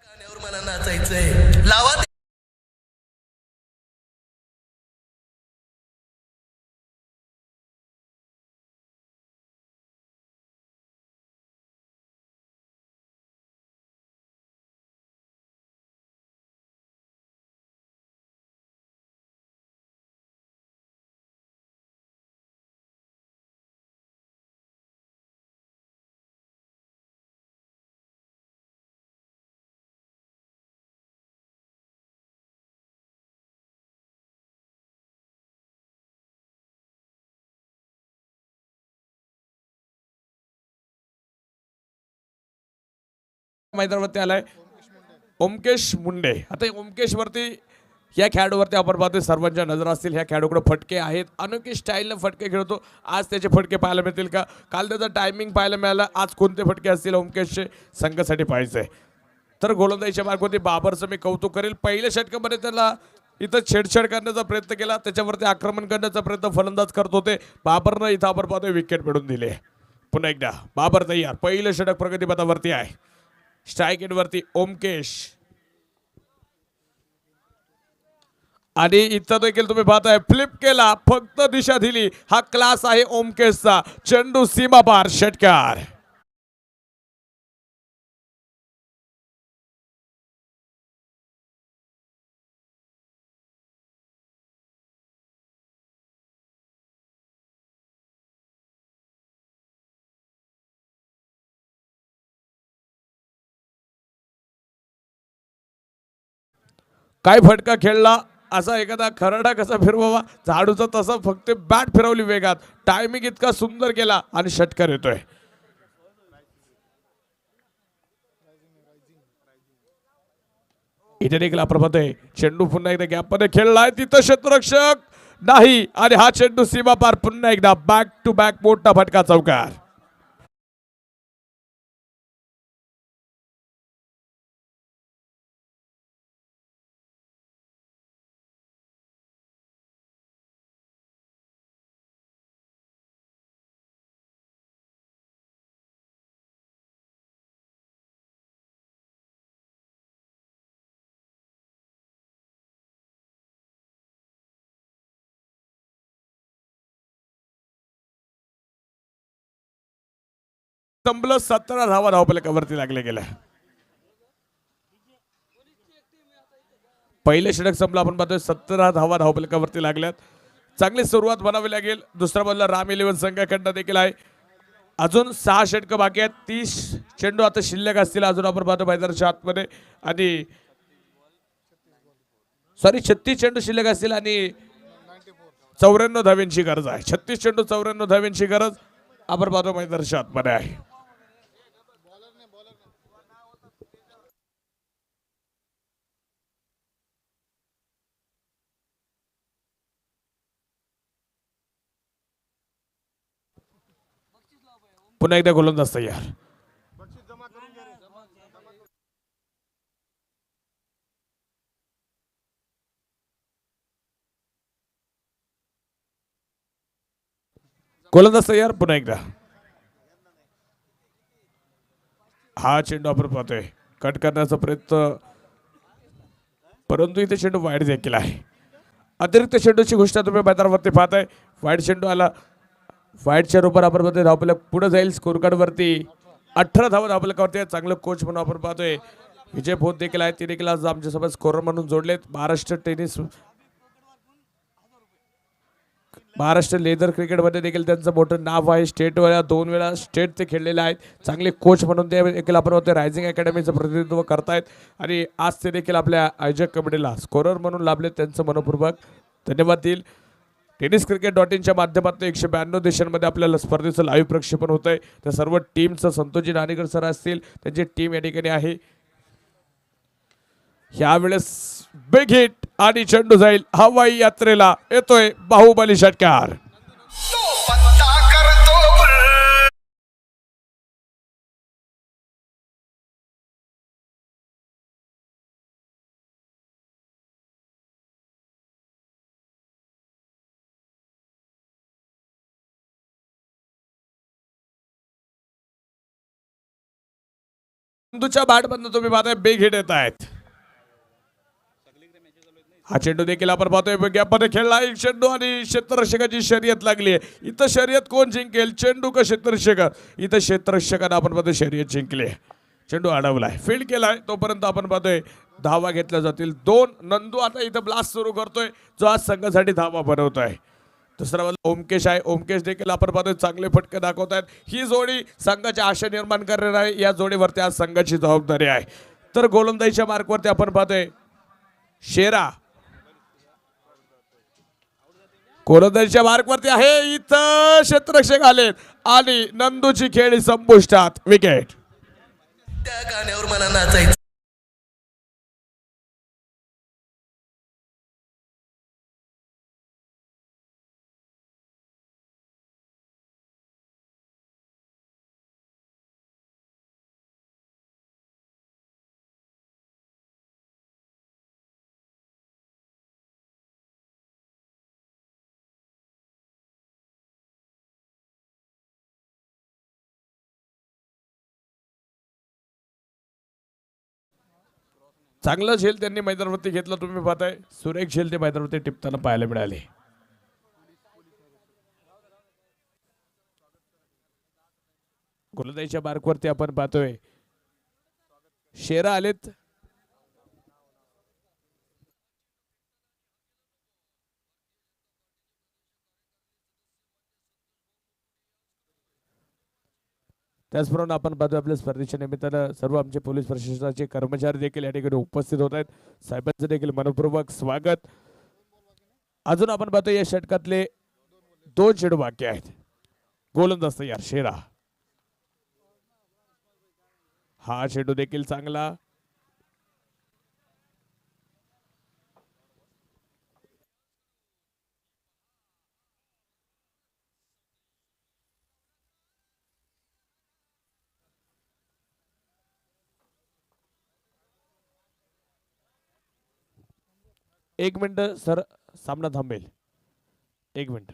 गाण्यावर मला नाचायचंय. लावा ते- मैदानावरती आलाय ओमकेश मुंडे. आता ओमकेश वरती या खेळाडूवरती आपण पाहतोय सर्वांच्या नजर असतील. ह्या खेळाडूकडे फटके आहेत. अनोखी स्टाईलनं फटके खेळतो. आज त्याचे फटके पाहायला मिळतील का? काल त्याचा टायमिंग पाहायला मिळाला. आज कोणते फटके असतील ओमकेशचे संघासाठी पाहायचंय. तर गोलंदाजीच्या मार्गावरती बाबरचं मी कौतुक करेल. पहिल्या षटकामध्ये त्याला इथं छेडछाड करण्याचा प्रयत्न केला. त्याच्यावरती आक्रमण करण्याचा प्रयत्न फलंदाज करत होते. बाबरनं इथं आपण पाहतोय विकेट मिळवून दिले. पुन्हा एकदा बाबर तयार. पहिलं षटक प्रगतीपथावरती आहे. स्ट्राईक एंड वरती ओमकेश आणि इथं देखील तुम्ही पाहताय फ्लिप केला. फक्त दिशा दिली. हा क्लास आहे ओमकेशचा. चेंडू सीमा पार. षटकार. काय फटका खेळला. असा एखादा खरडा कसा फिरवावा. झाडूचा तसा फक्त बॅट फिरवली वेगात. टायमिंग इतका सुंदर केला आणि षटकार येतोय. इथे देखील आपण पाहतोय चेंडू पुन्हा एकदा गॅपमध्ये खेळलाय तिथं क्षेत्ररक्षक नाही आणि हा चेंडू सीमा पार पुन्हा एकदा बॅक टू बॅक मोठा फटका चौकार. संपलं 17 धावा धावपलकावरती लागले गेल्या. पहिले षटक संपलं आपण पाहतोय 17 धावा धावपलकावरती लागल्यात. चांगली सुरुवात म्हणावी लागेल. दुसऱ्या बॉलला राम 11 संघाकडनं देखील आहे. अजून 6 षटकं बाकी आहेत. 30 चेंडू आता शिल्लक असतील अजून आपण पाहतो मैदानाच्या आतमध्ये आणि 36 चेंडू शिल्लक असतील आणि 94 धाव्यांची गरज आहे. 36 चेंडू 94 धाव्यांची गरज आपण पाहतो मैदानाच्या आतमध्ये आहे. पुन्हा एकदा गोलंदाज तयार. गोलंदाज तयार. पुन्हा एकदा हा चेंडू आपण पाहतोय कट करण्याचा प्रयत्न परंतु इथे चेंडू वाईड देखील आहे. अतिरिक्त चेंडूची घोषणा तुम्ही मैदानावरती पाहताय. वाईड चेंडू आला. वाईडच्या रूपात आपण पाहतोय धावपलक पुढे जाईल. स्कोर कार्ड वरती 18 धावा धावपलकावरती. चांगलं कोच म्हणून आपण पाहतोय विजय भोत देखील आहेत. ते देखील आज आमच्यासोबत स्कोरर म्हणून जोडलेत. महाराष्ट्र लेदर क्रिकेटमध्ये देखील त्यांचं मोठं नाव आहे. स्टेट वेळा 2 वेळा स्टेट ते खेळलेले आहेत. चांगले कोच म्हणून ते देखील आपण पाहतोय रायझिंग अकॅडमीचं प्रतिनिधित्व करतायत आणि आज ते देखील आपल्या आयोजक कमिटीला स्कोरर म्हणून लाभले. त्यांचं मनपूर्वक धन्यवाद देईल. tenniscricket.in माध्यमातून 192 देशांमध्ये आपल्याला स्पर्धेचं लाईव्ह प्रक्षेपण होत आहे. त्या सर्व टीमचं संतोषजी नाणेकर सर असतील त्यांची टीम या ठिकाणी आहे. यावेळेस बिग हिट आणि चेंडू जाईल हवाई यात्रेला. येतोय बाहुबली षटकार. चेंडूच्या बॅटमधून तुम्ही पाहताय बिग हिट येत आहेत. हा चेंडू देखील आपण पाहतोय गॅपमध्ये खेळला एक चेंडू आणि क्षेत्ररक्षकाची शर्यत लागली आहे. इथं शर्यत कोण जिंकेल चेंडू का क्षेत्ररक्षक? इथं क्षेत्ररक्षकाने आपण पाहतोय शर्यत जिंकली. चेंडू अडवलाय फील्ड केलाय तोपर्यंत आपण पाहतोय धावा घेतल्या जातील 2. नंदू आता इथं ब्लास्ट सुरू करतोय जो आज संघासाठी धावा बनवतोय. दुसरा बाजूला ओमकेश आहे. ओमकेश देखील आपण पाहतोय चांगले फटके दाखवत आहेत. ही जोडी संघाची आशा निर्माण करणार आहे. या जोडीवरती आज संघाची जबाबदारी आहे. तर गोलंदाजीच्या मार्कवरती आपण पाहतोय शेरा गोलंदाजीच्या मार्कवरती आहे. इथं क्षेत्ररक्षक आलेत आणि नंदूची खेळी संपुष्टात. विकेट. त्या गाण्यावर मला नाचायचं. चांगला झेल त्यांनी मैदानावरती घेतला. तुम्ही पाहताय सुरेख झेल ते मैदानावरती टिपताना पाहायला मिळाले. गोलंदाजीच्या मार्कवरती आपण पाहतोय शेरा आलेत. त्याचप्रमाणे आपण पाहतो आपल्या स्पर्धेच्या निमित्तानं सर्व आमचे पोलीस प्रशासनाचे कर्मचारी देखील या ठिकाणी उपस्थित होत आहेत. साहेबांचं देखील मनपूर्वक स्वागत. अजून आपण पाहतो या षटकातले 2 चेंडू बाकी आहेत. गोलंदाज तयार शेरा. हा चेंडू देखील चांगला एक मिनिट सर, सामना थांबेल. एक मिनिट.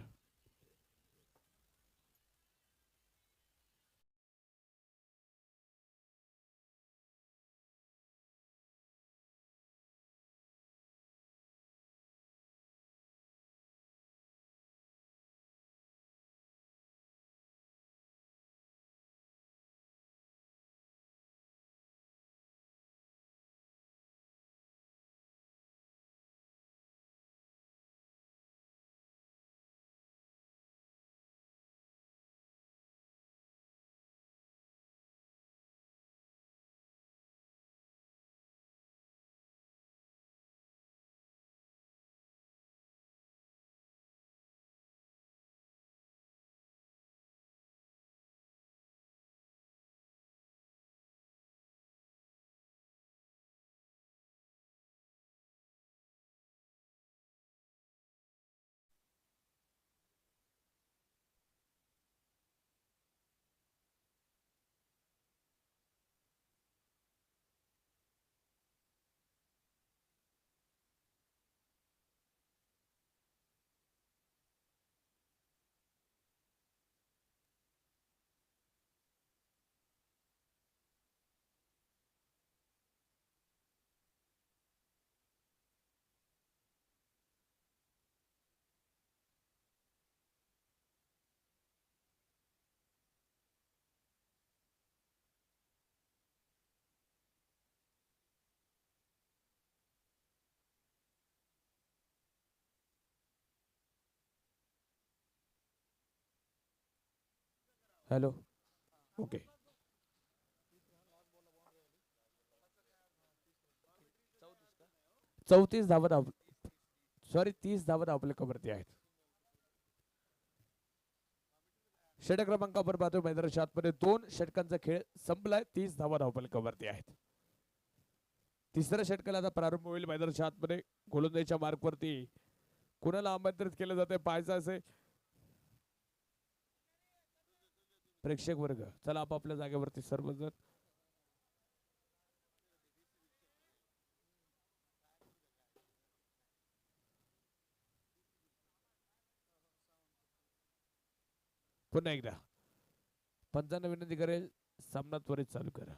हॅलो. ओके. 34 धावा सॉरी 30 धावा आपल्यावरती आहेत. षटक क्रमांकावर पाहतोय मैदानाच्या आतमध्ये 2 षटकांचा खेळ संपलाय. 30 धावा आपल्यावरती आहेत. तिसऱ्या षटकाला आता प्रारंभ होईल मैदानाच्या आतमध्ये. गोलंदाजीच्या मार्कवरती कुणाला आमंत्रित केलं जाते पाहायचं असेल. प्रेक्षक वर्ग चला आपापल्या जागेवरती सर्वजण. पुन्हा एकदा पंचांना विनंती करेल, सामना त्वरित चालू करा.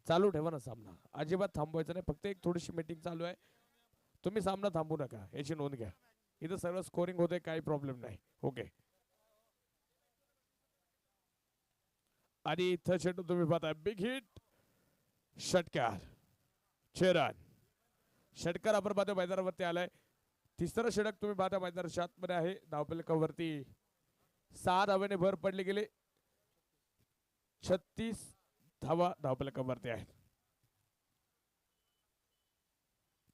चालू ठेवा ना सामना, अजिबात थांबवायचं नाही. फक्त एक थोडीशी मीटिंग चालू आहे, तुम्ही सामना थांबू नका याची नोंद घ्या. इथं सगळं स्कोरिंग होते, काही प्रॉब्लेम नाही. ओके. आणि इथं चेंडू तुम्ही पाहताय बिग हिट, षटकार, 6 रन. षटकार आपण पाहतो मैदानावरती आलाय. तिसरं षटक तुम्ही पाहता मैदानाच्या आतमध्ये आहे. धावफलकावरती 6 धावेने भर पडली गेली. 36 धावा धावफलकावरती आहेत.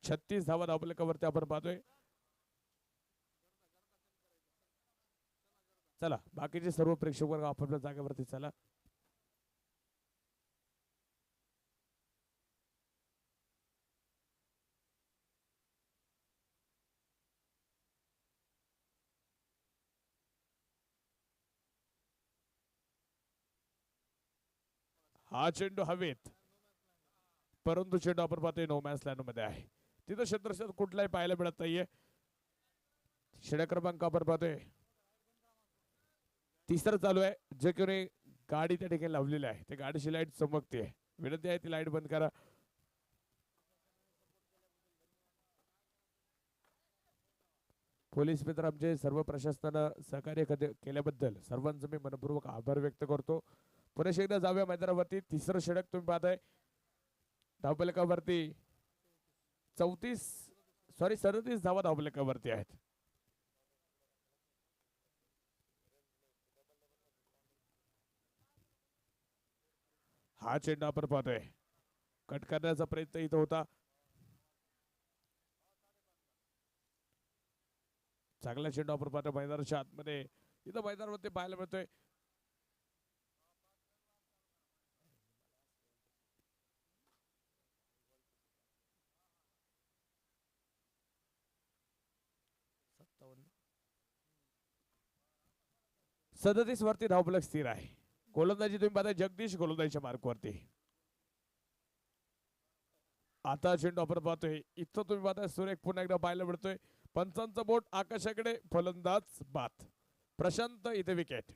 36 धावा धावफलकावरती आपण पाहतोय. चला बाकीचे सर्व प्रेक्षक वर्ग आपापल्या जागेवरती चला. हा चेंडू हवेत, परंतु चेंडू आपण पाहतोय नो मॅच लँड मध्ये आहे. तिथं क्षेत्रक्षेत्र कुठलाही पाहायला मिळत नाहीये. षटक क्रमांक आपण पाहतोय तिसरं चालू आहे. जे कोणी गाडी त्या ठिकाणी लावलेली आहे त्या गाडीची लाईट चमकते. विनंती आहे ती लाईट बंद करा. पोलीस मित्र आमचे सर्व प्रशासनानं सहकार्य केल्याबद्दल सर्वांचं मी मनपूर्वक आभार व्यक्त करतो. पुन्हा एकदा जाऊया मैदानावरती. तिसरं षटक तुम्ही पाहताय धावफलकावरती 37 धावा धावफलकावरती आहेत. हा चेंडू आपण पाहतोय कट करण्याचा प्रयत्न इथं होता. चांगला चेंडू आपण पाहतोय मैदानाच्या आतमध्ये. इथं मैदानावरती पाहायला मिळतोय सदतीस वरती धावफलक स्थिर आहे. गोलंदाजी तुम्ही पाहताय जगदीश गोलंदाजीच्या मार्कवरती. आता चेंडू आपण पाहतोय इथं तुम्ही पाहताय सुरेख पुन्हा एकदा पाहायला मिळतोय. पंचांचं बोट आकाशाकडे, फलंदाज बाद. प्रशांत इथे विकेट.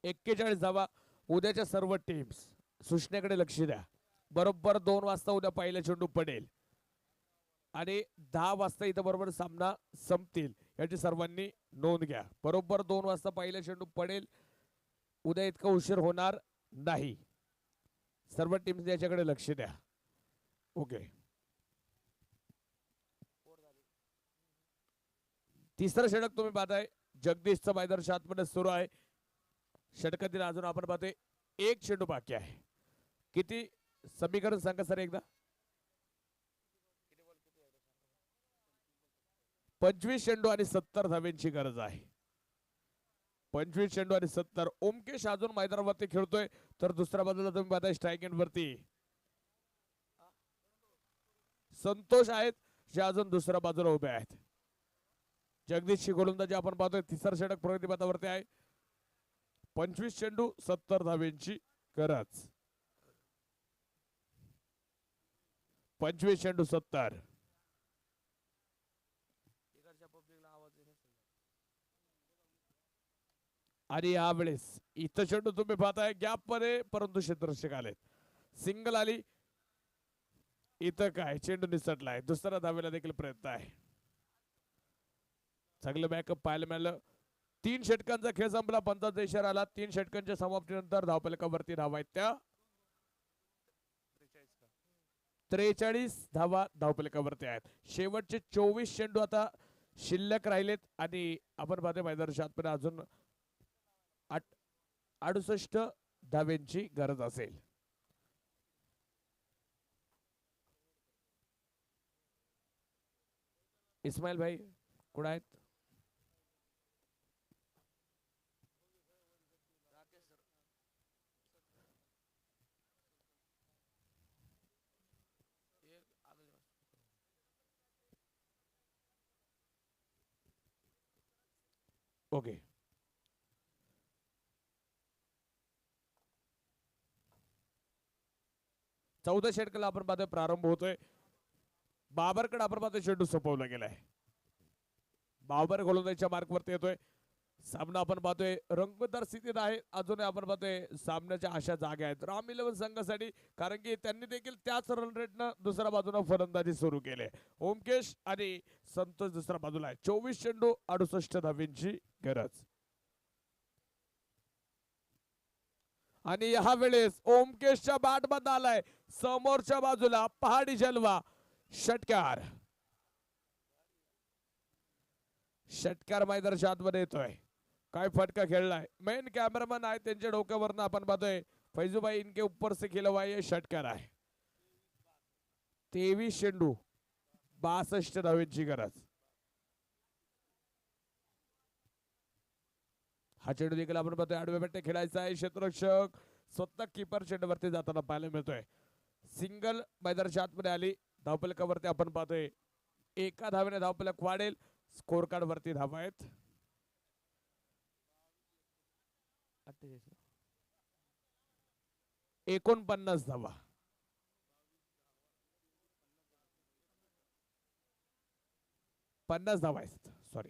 एक्केचाळीस धावा. उद्याच्या सर्व टीम्स सूचनेकडे लक्ष द्या. बरोबर 2 वाजता उद्या पहिला चेंडू पडेल आणि 10 वाजता इथं बरोबर सामना संपतील याची सर्वांनी नोंद घ्या. बरोबर 2 वाजता पहिला चेंडू पडेल. उद्या इतका उशीर होणार नाही. सर्व टीम्स याच्याकडे लक्ष द्या. ओके. तिसरं षटक तुम्ही पाहताय जगदीशचं मैदान आतमध्ये सुरू आहे. षटकातील अजून आपण पाहतोय 1 चेंडू बाकी आहे. किती समीकरण सांगा सर एकदा. 25 चेंडू आणि 70 धाव्यांची गरज आहे. 25 चेंडू आणि 70. ओमकेश अजून मैदानावरती खेळतोय तर दुसऱ्या बाजूला तुम्ही पाहताय स्ट्राईक एंड वरती संतोष आहेत जे अजून दुसऱ्या बाजूला उभे आहेत. जगदीशची गोलंदाजी आपण पाहतोय. तिसरं षटक प्रगतीपथावरती आहे. 25 चेंडू 70 धाव्यांची गरज. 25 चेंडू 70. आणि यावेळेस इथं चेंडू तुम्ही पाहताय गॅप मध्ये परंतु क्षेत्ररक्षक आलेत. सिंगल आली. इथं काय चेंडू निसटलाय. दुसरा धावेला देखील प्रयत्न आहे. चांगलं बॅकअप पाहायला मिळालं. 3 षटकांचा खेळ संपला. पंचाचा इशारा आला. 3 षटकांच्या समाप्तीनंतर धावफलकावरती धावा आहेत त्या 43 धावा धावफलकावरती आहेत. शेवटचे 24 चेंडू आता शिल्लक राहिलेत आणि आपण पाहतोय मैदानाच्या आतमध्ये अजून 68 धाव्यांची गरज असेल. इस्माईल भाई कुठे आहेत. ओके. चौथ्या षटकाला आपण पाहतोय प्रारंभ होतोय. बाबरकडे आपण पाहतोय चेंडू सोपवला गेलाय. बाबर गोलंदाजीच्या मार्कवरती येतोय. सामना आपण पाहतोय रंगतदार स्थितीत आहे. अजूनही आपण पाहतोय सामन्याच्या अशा जागा आहेत राम इलेव्हन संघासाठी, कारण की त्यांनी देखील त्याच रन रेटनं दुसऱ्या बाजूने फलंदाजी सुरू केली. ओमकेश आणि संतोष दुसऱ्या बाजूला आहे. 24 चेंडू 68 धावींची गरज. आणि ह्या वेळेस ओमकेशच्या बॅट बंद आलाय. समोरच्या बाजूला पहाडी जलवा षटकार. षटकार मैदानाच्या आतमध्ये येतोय. काय फटका खेळलाय. मेन कॅमेरामॅन आहे त्यांच्या डोक्यावरनं आपण पाहतोय फैजूभाई इनके ऊपर से खेला हुआ ये षटकार आहे. 23 चेंडू 62 धावेंची गरज. हा चेंडू देखील आपण पाहतोय आडव्या बॅटने खेळायचा आहे. क्षेत्ररक्षक स्वतः कीपर चेंडूवरती जाताना पाहायला मिळतोय. सिंगल मैदानाच्या आतमध्ये आली. धावफलकावरती आपण पाहतोय एका धावेने धावफलक वाढेल. स्कोर कार्ड वरती धावा आहेत 49 धावा. 50 धावा आहेत. सॉरी,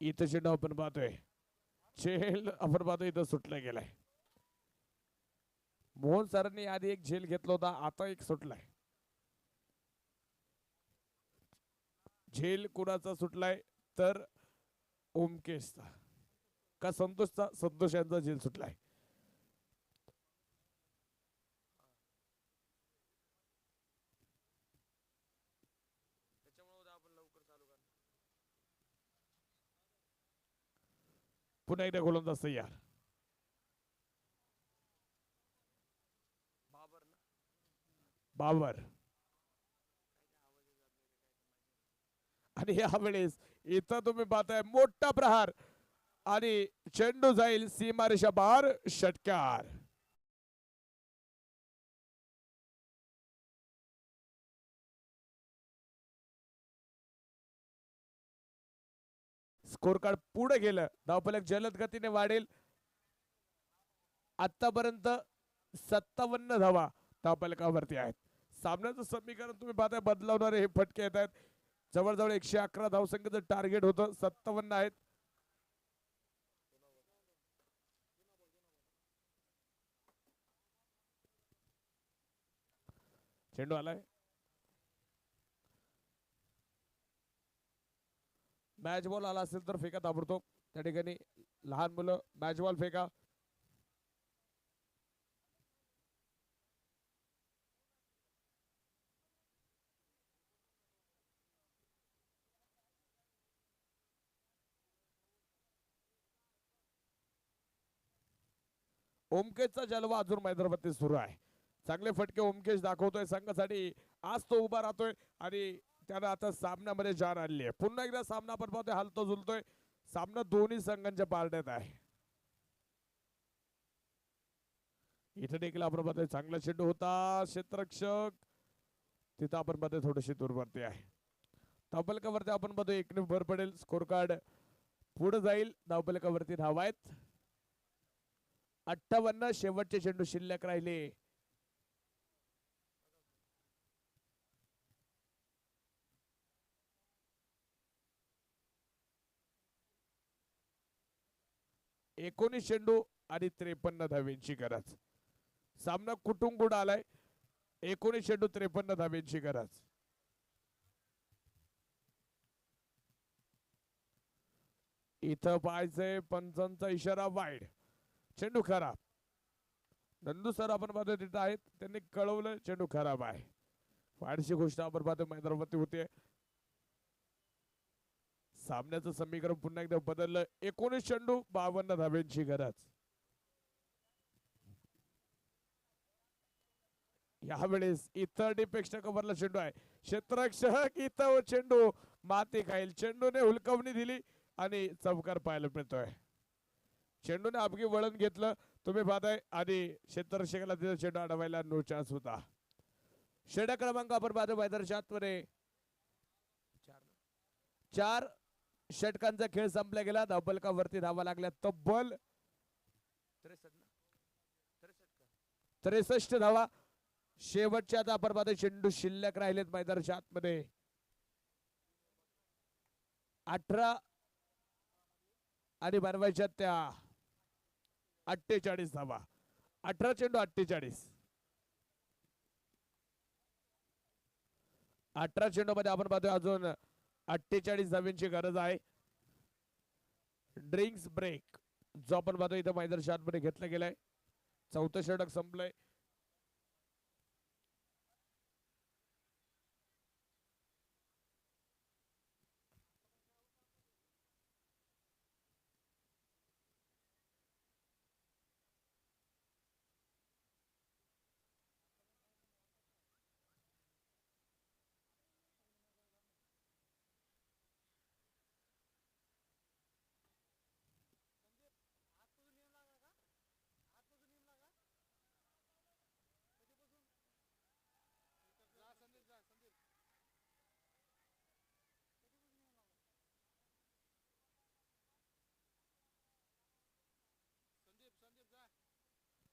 इथं चेंडू आपण पाहतोय झेल आपण पाहतोय इथं सुटला गेलाय. मोहन सरांनी आधी एक झेल घेतला होता, आता एक सुटलाय. झेल कुणाचा सुटलाय तर ओमकेशचा का संतोषचा. संतोष यांचा झेल सुटलाय. पुन्हा एकदा गोलंदाज तयार. बाबर आणि यावेळेस इथं तुम्ही पाहताय मोठा प्रहार आणि चेंडू जाईल सीमारेषा बाहेर. षटकार. स्कोर कार्ड पुढे गेलं. धावफलक जलद गतीने वाढेल. आतापर्यंत 57 धावा धावफलकावरती आहेत. सामन्याचं समीकरण तुम्ही पाहताय बदलावणारे हे फटके येत आहेत. जवळजवळ 111 धावसंख्येचं टार्गेट होतं, 57 आहेत. चेंडू आलाय. मॅच बॉल आला असेल तर फेका ताबडतोब. त्या ठिकाणी लहान मुलं मॅच बॉल फेका. ओमकेशचा जलवा अजून मैदानावरती सुरू आहे. चांगले फटके ओमकेश दाखवतोय संघासाठी. आज तो उभा राहतोय आणि त्यानं आता सामन्यामध्ये जान आणली आहे. पुन्हा एकदा सामना आपण पाहतोय हलतो झुलतोय. सामना दोन्ही संघांच्या पारड्यात आहे. इथे देखील आपण पाहतोय चांगला चेंडू होता. क्षेत्ररक्षक तिथं आपण पाहतोय थोडीशी दूरवरती आहे. धावफलकावरती आपण पाहतोय एकने भर पडेल. स्कोर कार्ड पुढे जाईल. धावफलकावरती धावा आहेत 58. शेवटचे चेंडू शिल्लक राहिले. एकोणीस चेंडू आणि 53 धावेंची गरज. सामना कुठून कुठं आलाय. 19 चेंडू 53 धावेंची गरज. इथं पाहायचंय पंचांचा इशारा वाईड. चेंडू खराब. नंदू सर आपण पाहतोय तिथं आहेत. त्यांनी कळवलं चेंडू खराब आहे. वाईडची गोष्ट आपण पाहतोय मैदानावरती होते. सामन्याचं समीकरण पुन्हा एकदा बदललं. 19 चेंडू 52 धावेंची गरज. यावेळेस इतर डिपेक्षा कव्हरला चेंडू आहे. क्षेत्ररक्षक इथं चेंडू माती खाईल. चेंडूने हुलकवणी दिली आणि चौकार पाहायला मिळतोय. चेंडूने अपघी वळण घेतलं तुम्ही पाहताय आणि क्षेत्ररक्षकाला तिथं चेंडू अडवायला नो चान्स होता. षटक क्रमांक आपण पाहतो मैदानाच्या आतमध्ये 4 षटकांचा खेळ संपला गेला. धावफलकावरती धावा लागल्या तब्बल 63 धावा. शेवटचे आता आपण पाहतो चेंडू शिल्लक राहिलेत मैदानाच्या आतमध्ये. 18 आणि बनवायच्या त्या 48 धावा. 18 चेंडू 48. 18 चेंडू मध्ये आपण पाहतोय अजून 48 धाव्यांची गरज आहे. ड्रिंक्स ब्रेक जो आपण पाहतो इथं मैदानाच्या आतमध्ये घेतला गेलाय. चौथं षटक संपलंय.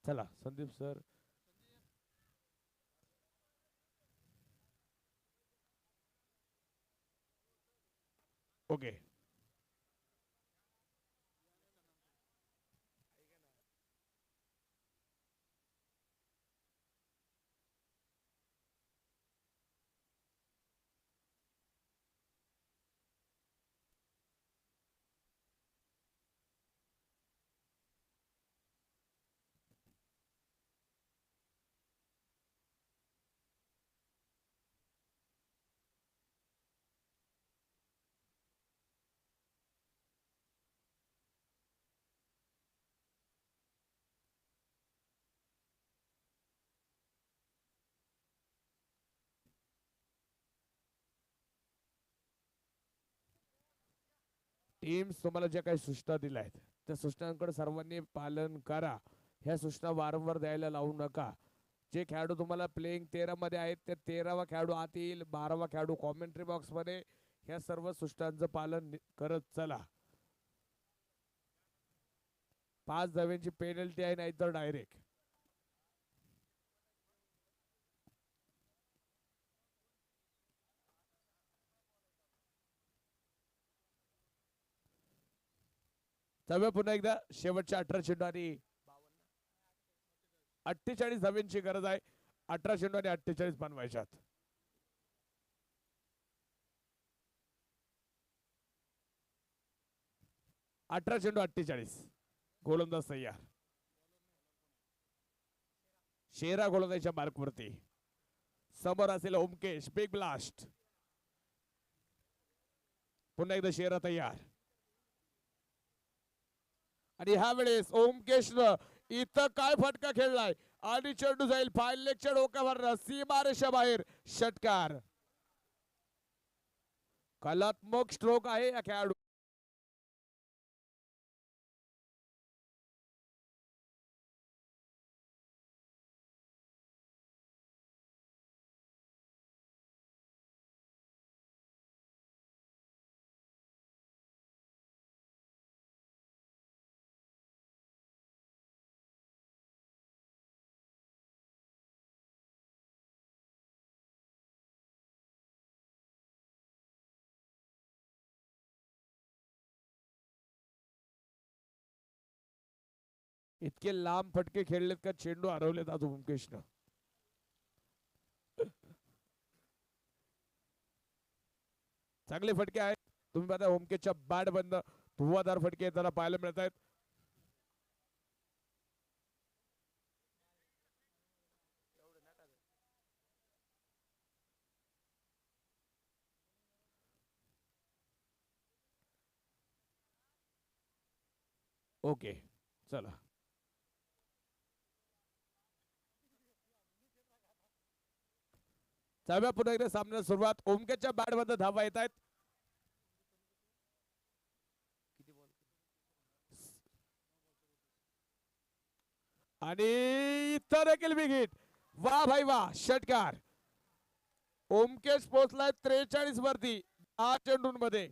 चला संदीप सर. ओके. टीम्स तुम्हाला ज्या काही सूचना दिल्या आहेत त्या सूचनांकडे सर्वांनी पालन करा. ह्या सूचना वारंवार द्यायला लावू नका. जे खेळाडू तुम्हाला प्लेइंग 13 मध्ये आहेत ते 13वा खेळाडू आत येईल. 12वा खेळाडू कॉमेंट्री बॉक्स मध्ये. ह्या सर्व सूचनांचं पालन करत चला. 5 धाव्यांची पेनल्टी आहे नाहीतर डायरेक्ट. जाऊया पुन्हा एकदा शेवटच्या 18 चेंडू आणि 48 धाव्यांची गरज आहे. 18 चेंडू आणि 48 बनवायच्यात. 18 चेंडू 48. गोलंदाज तयार. शेरा गोलंदाजच्या मार्कवरती. समोर असेल ओमकेश. Big blast. पुन्हा एकदा शेरा तयार. आणि ह्या वेळेस ओमकेशनं इथं काय फटका खेळलाय आणि चेंडू जाईल फायलेगच्या डोक्यावर सीमारेषा बाहेर. षटकार. कलात्मक स्ट्रोक आहे या खेळाडू. इतके लांब फटके खेळलेत का चेंडू हरवलेत आज ओमकेशनं. चांगले फटके आहेत. तुम्ही बघा ओमकेशच्या बॅट बंद धुवाधार फटके त्याला पाहायला मिळत आहेत. ओके चला. जाऊया पुन्हा एकदा सामन्याला सुरुवात. ओमकेशच्या बॅट बंद धावा येत आहेत. आणि इथं देखील बिग हिट. वा भाई वा. षटकार. ओमकेश पोहोचलाय 43 वरती 10 चेंडूंमध्ये.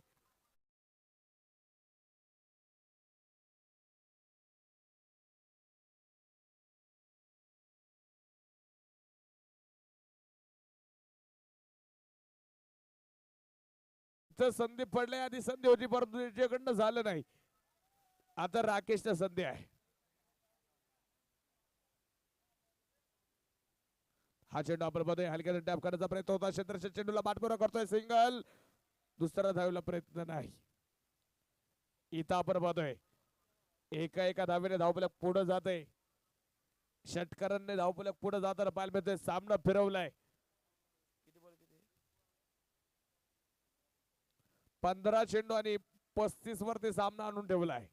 इथं संधी पडल्या आधी संधी होती परंतु त्याच्याकडनं झालं नाही. आता राकेशच्या संधी आहे. हा चेंडू आपण बघतोय हलक्याने टॅप करण्याचा प्रयत्न होता. क्षेत्ररक्षक चेंडूला पाठपुरा करतोय. सिंगल. दुसरा धावेला प्रयत्न नाही. इथं आपण बघतोय एका धावेने धावफलक पुढे जाते. षटकरांनी धावफलक पुढे जाताना पाहायला मिळतोय. सामना फिरवलाय. 15 चेंडू आणि 35 वरती सामना आणून ठेवलाय.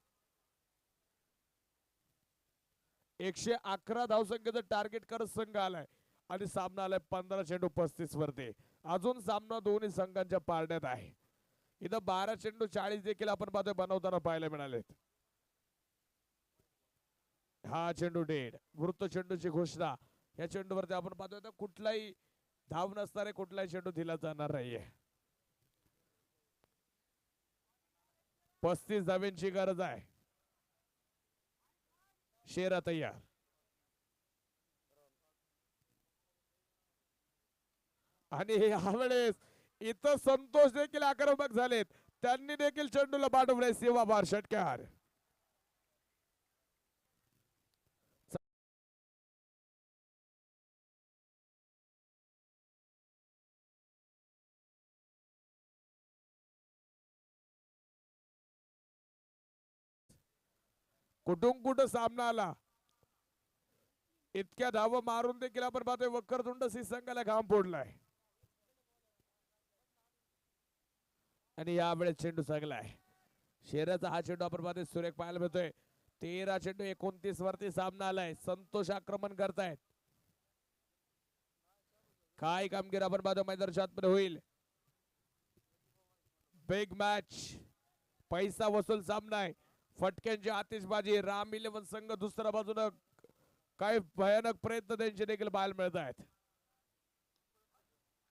111 धावसंख्येचं टार्गेट करत संघ आलाय आणि सामना आलाय 15 चेंडू 35 वरती. अजून सामना दोन्ही संघांच्या पारड्यात आहे. इथं 12 चेंडू 40 देखील आपण पाहतोय बनवताना पाहायला मिळालेत. हा चेंडू डेड. वृत्त चेंडूची घोषणा. या चेंडूवरती आपण पाहतोय तर कुठलाही धाव नसणारे कुठलाही चेंडू दिला जाणार नाहीये. 35 धाव्यांची गरज आहे. शेरा तयार. आणि यावेळेस इथं संतोष देखील आक्रमक झालेत. त्यांनी देखील चेंडूला पाठवले. सेवाभार षटकार. कुठं सामना आला. इतक्या धावा मारून देखील आपण पाहतोय वक्रतुंड संघाला घाम फोडलाय. आणि यावेळेस चेंडू सगलाय. शेराचा हा चेंडू आपण पाहतोय सुरेख पाहायला मिळतोय. 13 चेंडू 29 वरती सामना आलाय. संतोष आक्रमण करतायत. काय कामगिरी आपण पाहतो मैदानाच्या आतमध्ये होईल. Big match. पैसा वसूल सामना आहे. फटक्यांची आतिषबाजी. राम 11 संघ दुसऱ्या बाजूनं काय भयानक प्रयत्न त्यांचे देखील पाहायला मिळत आहेत.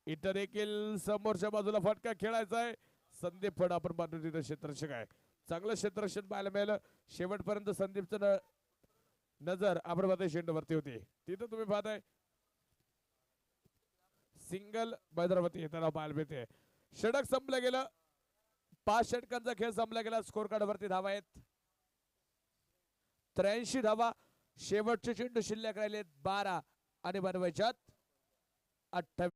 इथं देखील समोरच्या बाजूला फटका खेळायचा आहे. संदीप फड आपण पाहतो तिथं क्षेत्ररक्षक आहे. चांगलं क्षेत्ररक्षण पाहायला मिळालं. शेवटपर्यंत संदीपचं नजर आपण पाहतोय चेंडूवरती होती. तिथं तुम्ही पाहताय सिंगल बैदरावती येताना पाहायला मिळते. षटक संपलं गेलं. 5 षटकांचा खेळ संपला गेला. स्कोर कार्ड वरती धावा आहेत 83 धावा. शेवटचे चेंडू शिल्लक राहिले 12 आणि बनवायच्यात 28.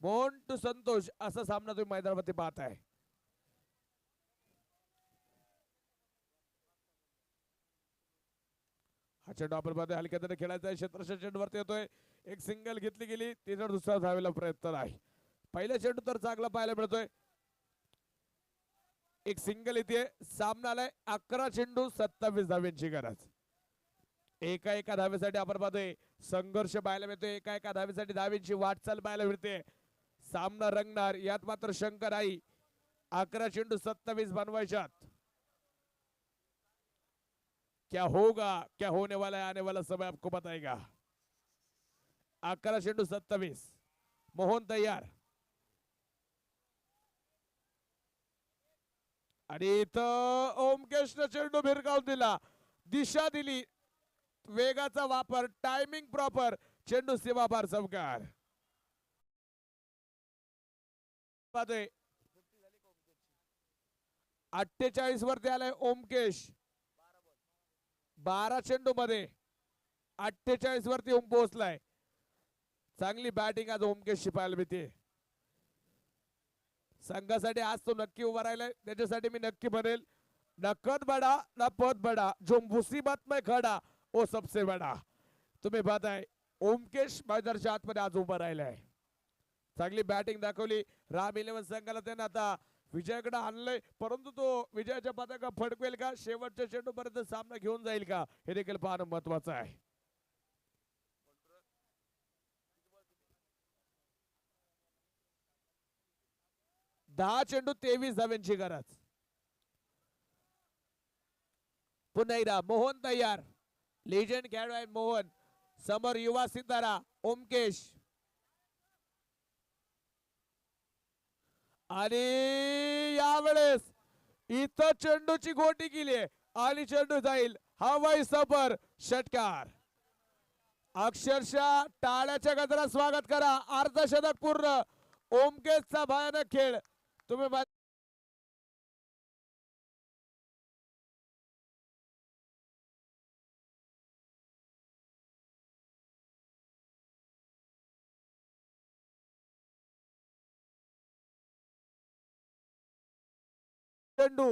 मोंटू संतोष असा सामना तुम्ही मैदानावरती पाहताय. हा चेंडू आपण पाहतोय हलक्याने खेळायचा आहे. क्षेत्ररक्षक चेंडूवरती येतोय. एक सिंगल घेतली गेली. तिथं दुसरा धावेला प्रयत्न नाही. पहिला चेंडू तर चांगला पाहायला मिळतोय. एक सिंगल इथे सामना आलाय. 11 चेंडू 27 धाव्यांची गरज. एका धावेसाठी आपण पाहतोय संघर्ष पाहायला मिळतोय. एका धावेसाठी धावेची वाटचाल पाहायला मिळते. सामना रंगणार यात मात्र शंका नाही. 11 चेंडू 27 बनवायच्यात. क्या होगा क्या होने वाला है आने वाला समय आपको बताएगा. 11 चेंडू 27. मोहन तयार. आणि इथं ओमकेशनं चेंडू भिरकावून दिला. दिशा दिली. वेगाचा वापर. Timing proper. चेंडू सीमापार चौकार. 48 वरती आलाय ओमकेश. 12 चेंडू मध्ये 48 वरती पोहोचलाय. चांगली बॅटिंग आज ओमकेश पाहायला मिळते. संघासाठी आज तो नक्की उभा राहिलाय, त्याच्यासाठी मी नक्की बनेल. नकद बडा ना पद बडा, जो मुसीबत में खडा वो सबसे बडा. तुम्ही पाहताय ओमकेश मैदानाच्या आतमध्ये आज उभा राहिलाय. चांगली बॅटिंग दाखवली. राम 11 संघाला त्यानं आता विजयाकडे आणलंय, परंतु तो विजयाच्या पताका फडकवेल का, शेवटच्या चेंडूपर्यंत सामना घेऊन जाईल का, हे देखील पाहणं महत्वाचं आहे. दहा चेंडू 23 धाव्यांची गरज. पुन्हा एकदा मोहन तयार, लेजंड खेळाडू आहे मोहन. समोर युवा सितारा ओमकेश आणि यावेळेस इथं चेंडूची गोटी केली आणि चेंडू जाईल हवाई सफर. षटकार. अक्षरशः टाळ्याच्या गजरात स्वागत करा. अर्धशतक पूर्ण. ओमकेशचा भयानक खेळ. तुम्ही चेंडू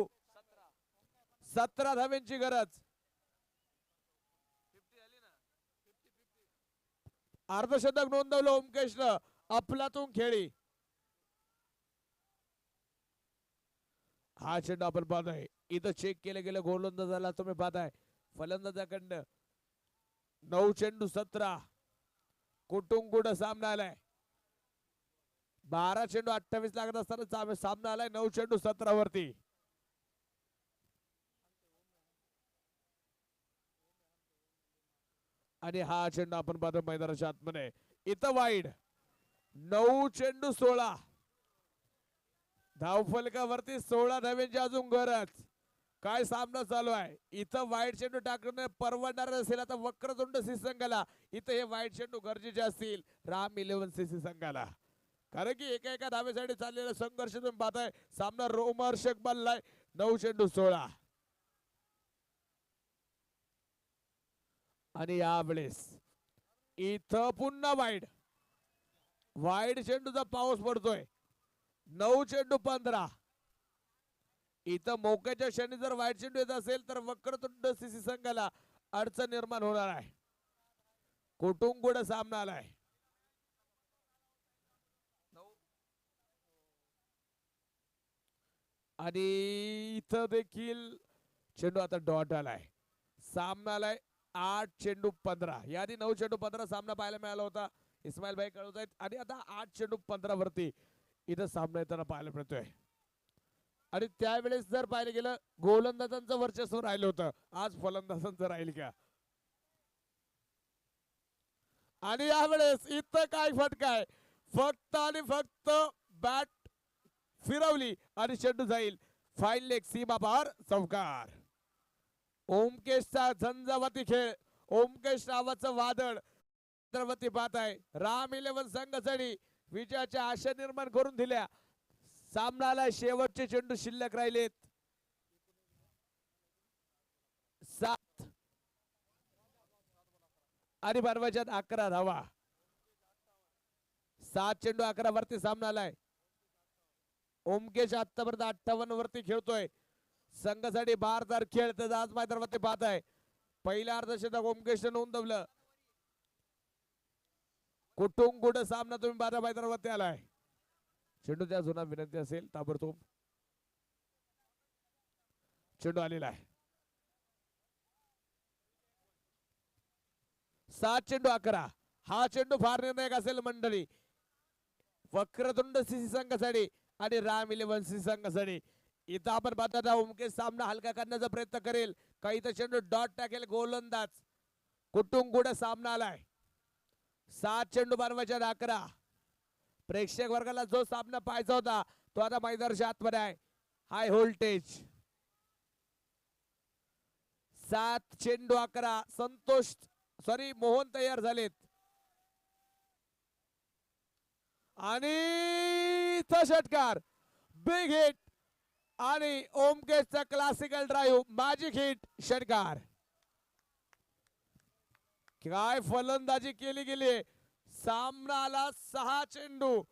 17 धाव्यांची गरज. अर्धशतक नोंदवलं ओमकेशनं. अफलातून खेळी. हा चेंडू आपण पाहतोय इथं चेक केलं गेलं गोलंदाजाला. तुम्ही पाहताय फलंदाजाकडनं 9 चेंडू 17 कुटुंबकुड सामना आलाय. 12 चेंडू 28 लागत असताना सामना आलाय 9 चेंडू 17 वरती. आणि हा चेंडू आपण पाहतो मैदानाच्या आतमध्ये इथं वाईड. 9 चेंडू 16 धावफलकावरती 16 धाव्यांची अजून गरज. काय सामना चालू आहे इथं. वाईट चेंडू टाकणं परवडणार असेल आता वक्रतुंड सी संघाला. इथं हे वाईट चेंडू गरजेचे असतील राम 11 सी संघाला, कारण की एका एका धावेसाठी चाललेला संघर्ष तुम्ही पाहताय. सामना रोमहर्षक बनलाय. 9 चेंडू 16 आणि यावेळेस इथं पुन्हा वाईड. वाईड चेंडूचा पाऊस पडतोय. 9 चेंडू 15. इथं मोक्याच्या क्षणी जर वाईट चेंडू येत असेल तर वक्रतुंड सीसी संघाला अडचण निर्माण होणार आहे. कुटुंबकुड सामना आलाय. आणि इथं देखील चेंडू आता डॉट आलाय. सामना आलाय 8 चेंडू 15. याआधी 9 चेंडू 15 सामना पाहायला मिळाला होता. इस्माईल भाई कळवत आहेत. आणि आता 8 चेंडू 15 वरती इथं सामना येताना पाहायला मिळतोय. आणि त्यावेळेस जर पाहायला गेलं गोलंदाजांचं वर्चस्व राहिलं होतं. आज फलंदाजांचं राहील का. आणि यावेळेस इथं काय फटकाय. फक्त आणि फक्त बॅट फिरवली आणि चेंडू जाईल फाईन लेग सीमा पार. चौकार. ओमकेशचा झंझावाती खेळ. ओमकेश नावाचं वादळ छत्रपती पाहताय. राम 11 संघासाठी विजयाच्या आशा निर्माण करून दिल्या. सामनाला शेवटचे चेंडू शिल्लक राहिलेत. 7 आणि बनवायच्यात 11 धावा. 7 चेंडू 11 वरती सामना आलाय. ओमकेश आतापर्यंत 58 वरती खेळतोय. संघासाठी बारदार खेळ तर आज मैदानावरती पाहताय. पहिल्या अर्धशतक ओमकेशने नोंदवलं. कुटुंबकुड सामना तुम्ही पाहता मैदानावरती आलाय. चेंडू त्या जुना विनंती असेल ताबडतोब. चेंडू आलेला आहे. 7 चेंडू 11. हा चेंडू फार निर्णायक असेल मंडळी. वक्रतुंड सीसी संघासाठी आणि राम 11 सीसी संघासाठी. इथं आपण पाहता ओमकेश सामना हलका करण्याचा प्रयत्न करेल. काही तर चेंडू डॉट टाकेल गोलंदाज. कुटुंबकुड सामना आलाय. 7 चेंडू बनवायच्या 11. प्रेक्षक वर्गाला जो सामना पाहायचा होता तो आता मैदानाच्या आतमध्ये आहे. High voltage. 7 चेंडू 11. मोहन तयार झालेत. आणि षटकार. बिग हिट आणि ओमकेशचा क्लासिकल ड्राईव्ह मॅजिक हिट. षटकार. काय फलंदाजी केली गेली. सामनाला 6 चेंडू.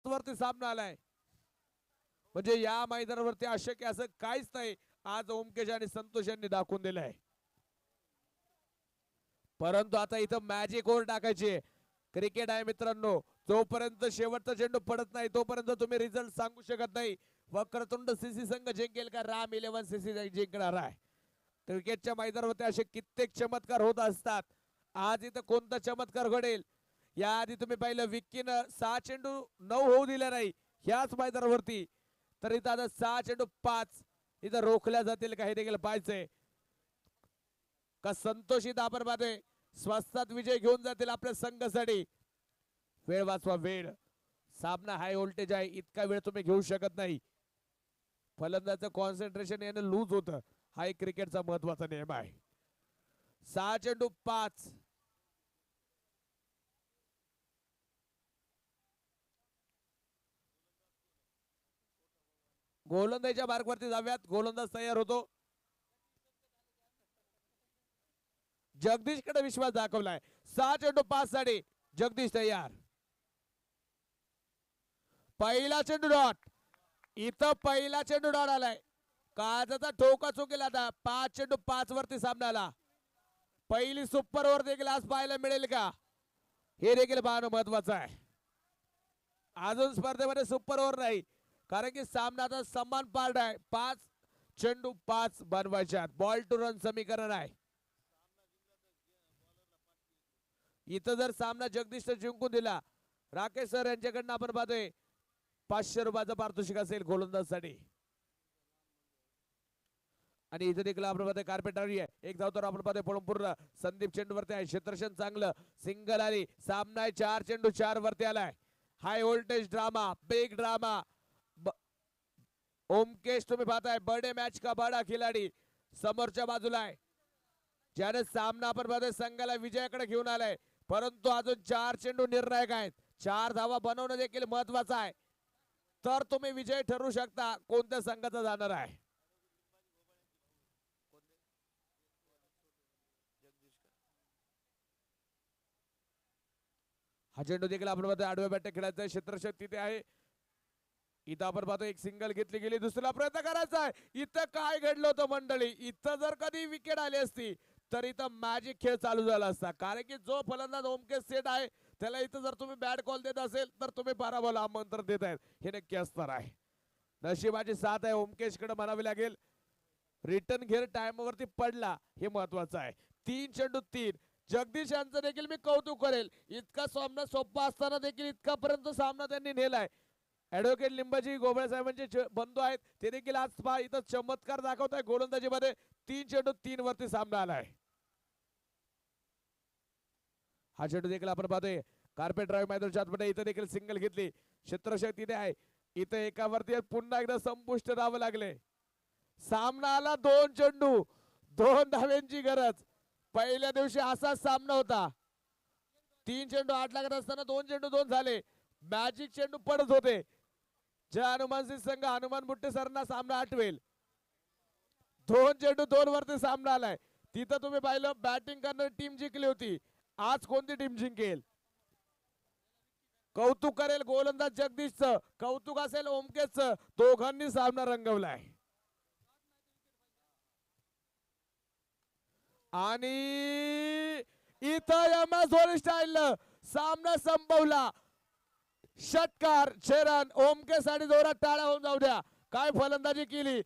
वरती सामना आलाय, म्हणजे या मैदानावरती अशक्य असं काहीच नाही. आज ओमकेश आणि संतोष यांनी दाखवून दिलंय. परंतु आता इथं मॅजिक ओव्हर टाकायची. क्रिकेट आहे मित्रांनो, जोपर्यंत शेवटचा चेंडू पडत नाही तोपर्यंत तुम्ही रिझल्ट सांगू शकत नाही. वक्रतुंड सीसी संघ जिंकेल का राम 11 सीसी जिंकणार आहे. क्रिकेटच्या मैदानावरती असे कित्येक चमत्कार होत असतात. आज इथं कोणता चमत्कार घडेल? याआधी तुम्ही पाहिलं विक्कीनं 6 चेंडू 9 होऊ दिले नाही ह्याच मैदानावरती, तर इथं आता 6 चेंडू 5 इथं रोखल्या जातील का हे देखील पाहायचंय. का संतोष इथं आपण पाहतोय स्वस्तात विजय घेऊन जातील आपल्या संघासाठी. वेळ वाचवा वेळ. सामना हाय व्होल्टेज आहे, इतका वेळ तुम्ही घेऊ शकत नाही. फलंदाचं कॉन्सन्ट्रेशन यानं लूज होतं. हा एक क्रिकेटचा महत्वाचा नियम आहे. 6 चेंडू 5. गोलंदाजीच्या मार्गवरती जाऊयात. गोलंदाज तयार होतो. जगदीशकडे विश्वास दाखवलाय. 6 चेंडू 5 साठी जगदीश तयार. पहिला चेंडू डॉट. इथं पहिला चेंडू डॉट आलाय. काजाचा ठोका चुकेल. आता 5 चेंडू 5 वरती सामनाला पहिली सुपर ओव्हर देखील आज पाहायला मिळेल का हे देखील पाहणं महत्वाचं आहे. अजून स्पर्धेमध्ये सुपर ओव्हर नाही, कारण की सामना आता समान पार्ट आहे. 5 चेंडू 5 बनवायच्यात. बॉल टू रन समीकरण आहे. इथं जर सामना जगदीश जिंकून दिला, राकेश सर यांच्याकडनं आपण पाहतोय 500 रुपयाचं पारितोषिक असेल गोलंदाजसाठी. आणि इथे देखील आपण पाहतोय कार्पेट आहे. एक धाव तर आपण पाहतोय पळून संदीप चेंडूवरती आहे. क्षेत्रक्षण चांगलं, सिंगल आली. सामना आहे 4 चेंडू 4 वरती आलाय. High voltage drama, big drama. Omkesh तुम्ही पाहताय बर्थडे मैच का बड़ा खिलाडी समोरच्या बाजूला आहे, ज्याने सामना आपण पाहतोय संघाला विजयाकडे घेऊन आलाय. परंतु अजून 4 चेंडू निर्णायक आहेत. 4 धावा बनवणं देखील महत्वाचं आहे, तर तुम्ही विजय ठरवू शकता कोणत्या संघाचा जाणार आहे. हा चेंडू देखील आपण पाहतोय आडव्या बॅट खेळायचा आहे. क्षेत्ररक्षक तिथे आहे. इथं आपण पाहतो एक सिंगल घेतली गेली. दुसरा प्रयत्न करायचा आहे. इथं काय घडलं होतं मंडळी, इथं जर कधी विकेट आली असती तर इथं मॅजिक खेळ चालू झाला असता. कारण की जो फलंदाज ओमकेश सेट आहे त्याला इथं जर तुम्ही बॅट कॉल देत असेल तर तुम्ही पराभवाला आमंत्रण देत आहेत, हे नक्की असणार आहे. नशिबाची साथ आहे ओमकेशकडे म्हणावी लागेल. रिटर्न घेर टाइमवरती पडला हे महत्वाचं आहे. 3 चेंडू 3. जगदीश यांचं देखील मी कौतुक करेल. इतका सामना सोपा असताना देखील इतकापर्यंत सामना त्यांनी नेलाय. ऍडव्होकेट लिंबाजी गोबळे साहेबांचे बंधू आहेत, ते देखील आज पहा इथं चमत्कार दाखवत आहे गोलंदाजीमध्ये. 3 चेंडू 3 वरती सामना आलाय. हा चेंडू देखील आपण पाहतोय कार्पेट ड्राईव्ह मैदानाच्या आतमध्ये. इथं देखील सिंगल घेतली. क्षेत्ररक्षक तिथे आहे. इथं एकावरती पुन्हा एकदा संपुष्ट धाव लागले. सामना आला 2 चेंडू 2 धाव्यांची गरज. पहिल्या दिवशी असाच सामना होता. 3 चेंडू 8 लागत असताना 2 चेंडू 2 झाले. मॅजिक चेंडू पडत होते. ज्या हनुमानसिंह संघ हनुमान बुट्टे सरांना सामना आठवेल. 2 चेंडू 2 वरती सामना आलाय. तिथं तुम्ही पाहिलं बॅटिंग करणारी टीम जिंकली होती. आज कोणती टीम जिंकेल? कौतुक करेल गोलंदाज जगदीशचं, कौतुक असेल ओमकेशचं. दोघांनी सामना रंगवलाय. आणि इथं एमएस धोनी स्टाईल सामना संपवला. षटकार, 6 रन. ओमकेशसाठी जोरात टाळ्या होऊन जाऊ द्या. काय फलंदाजी केली.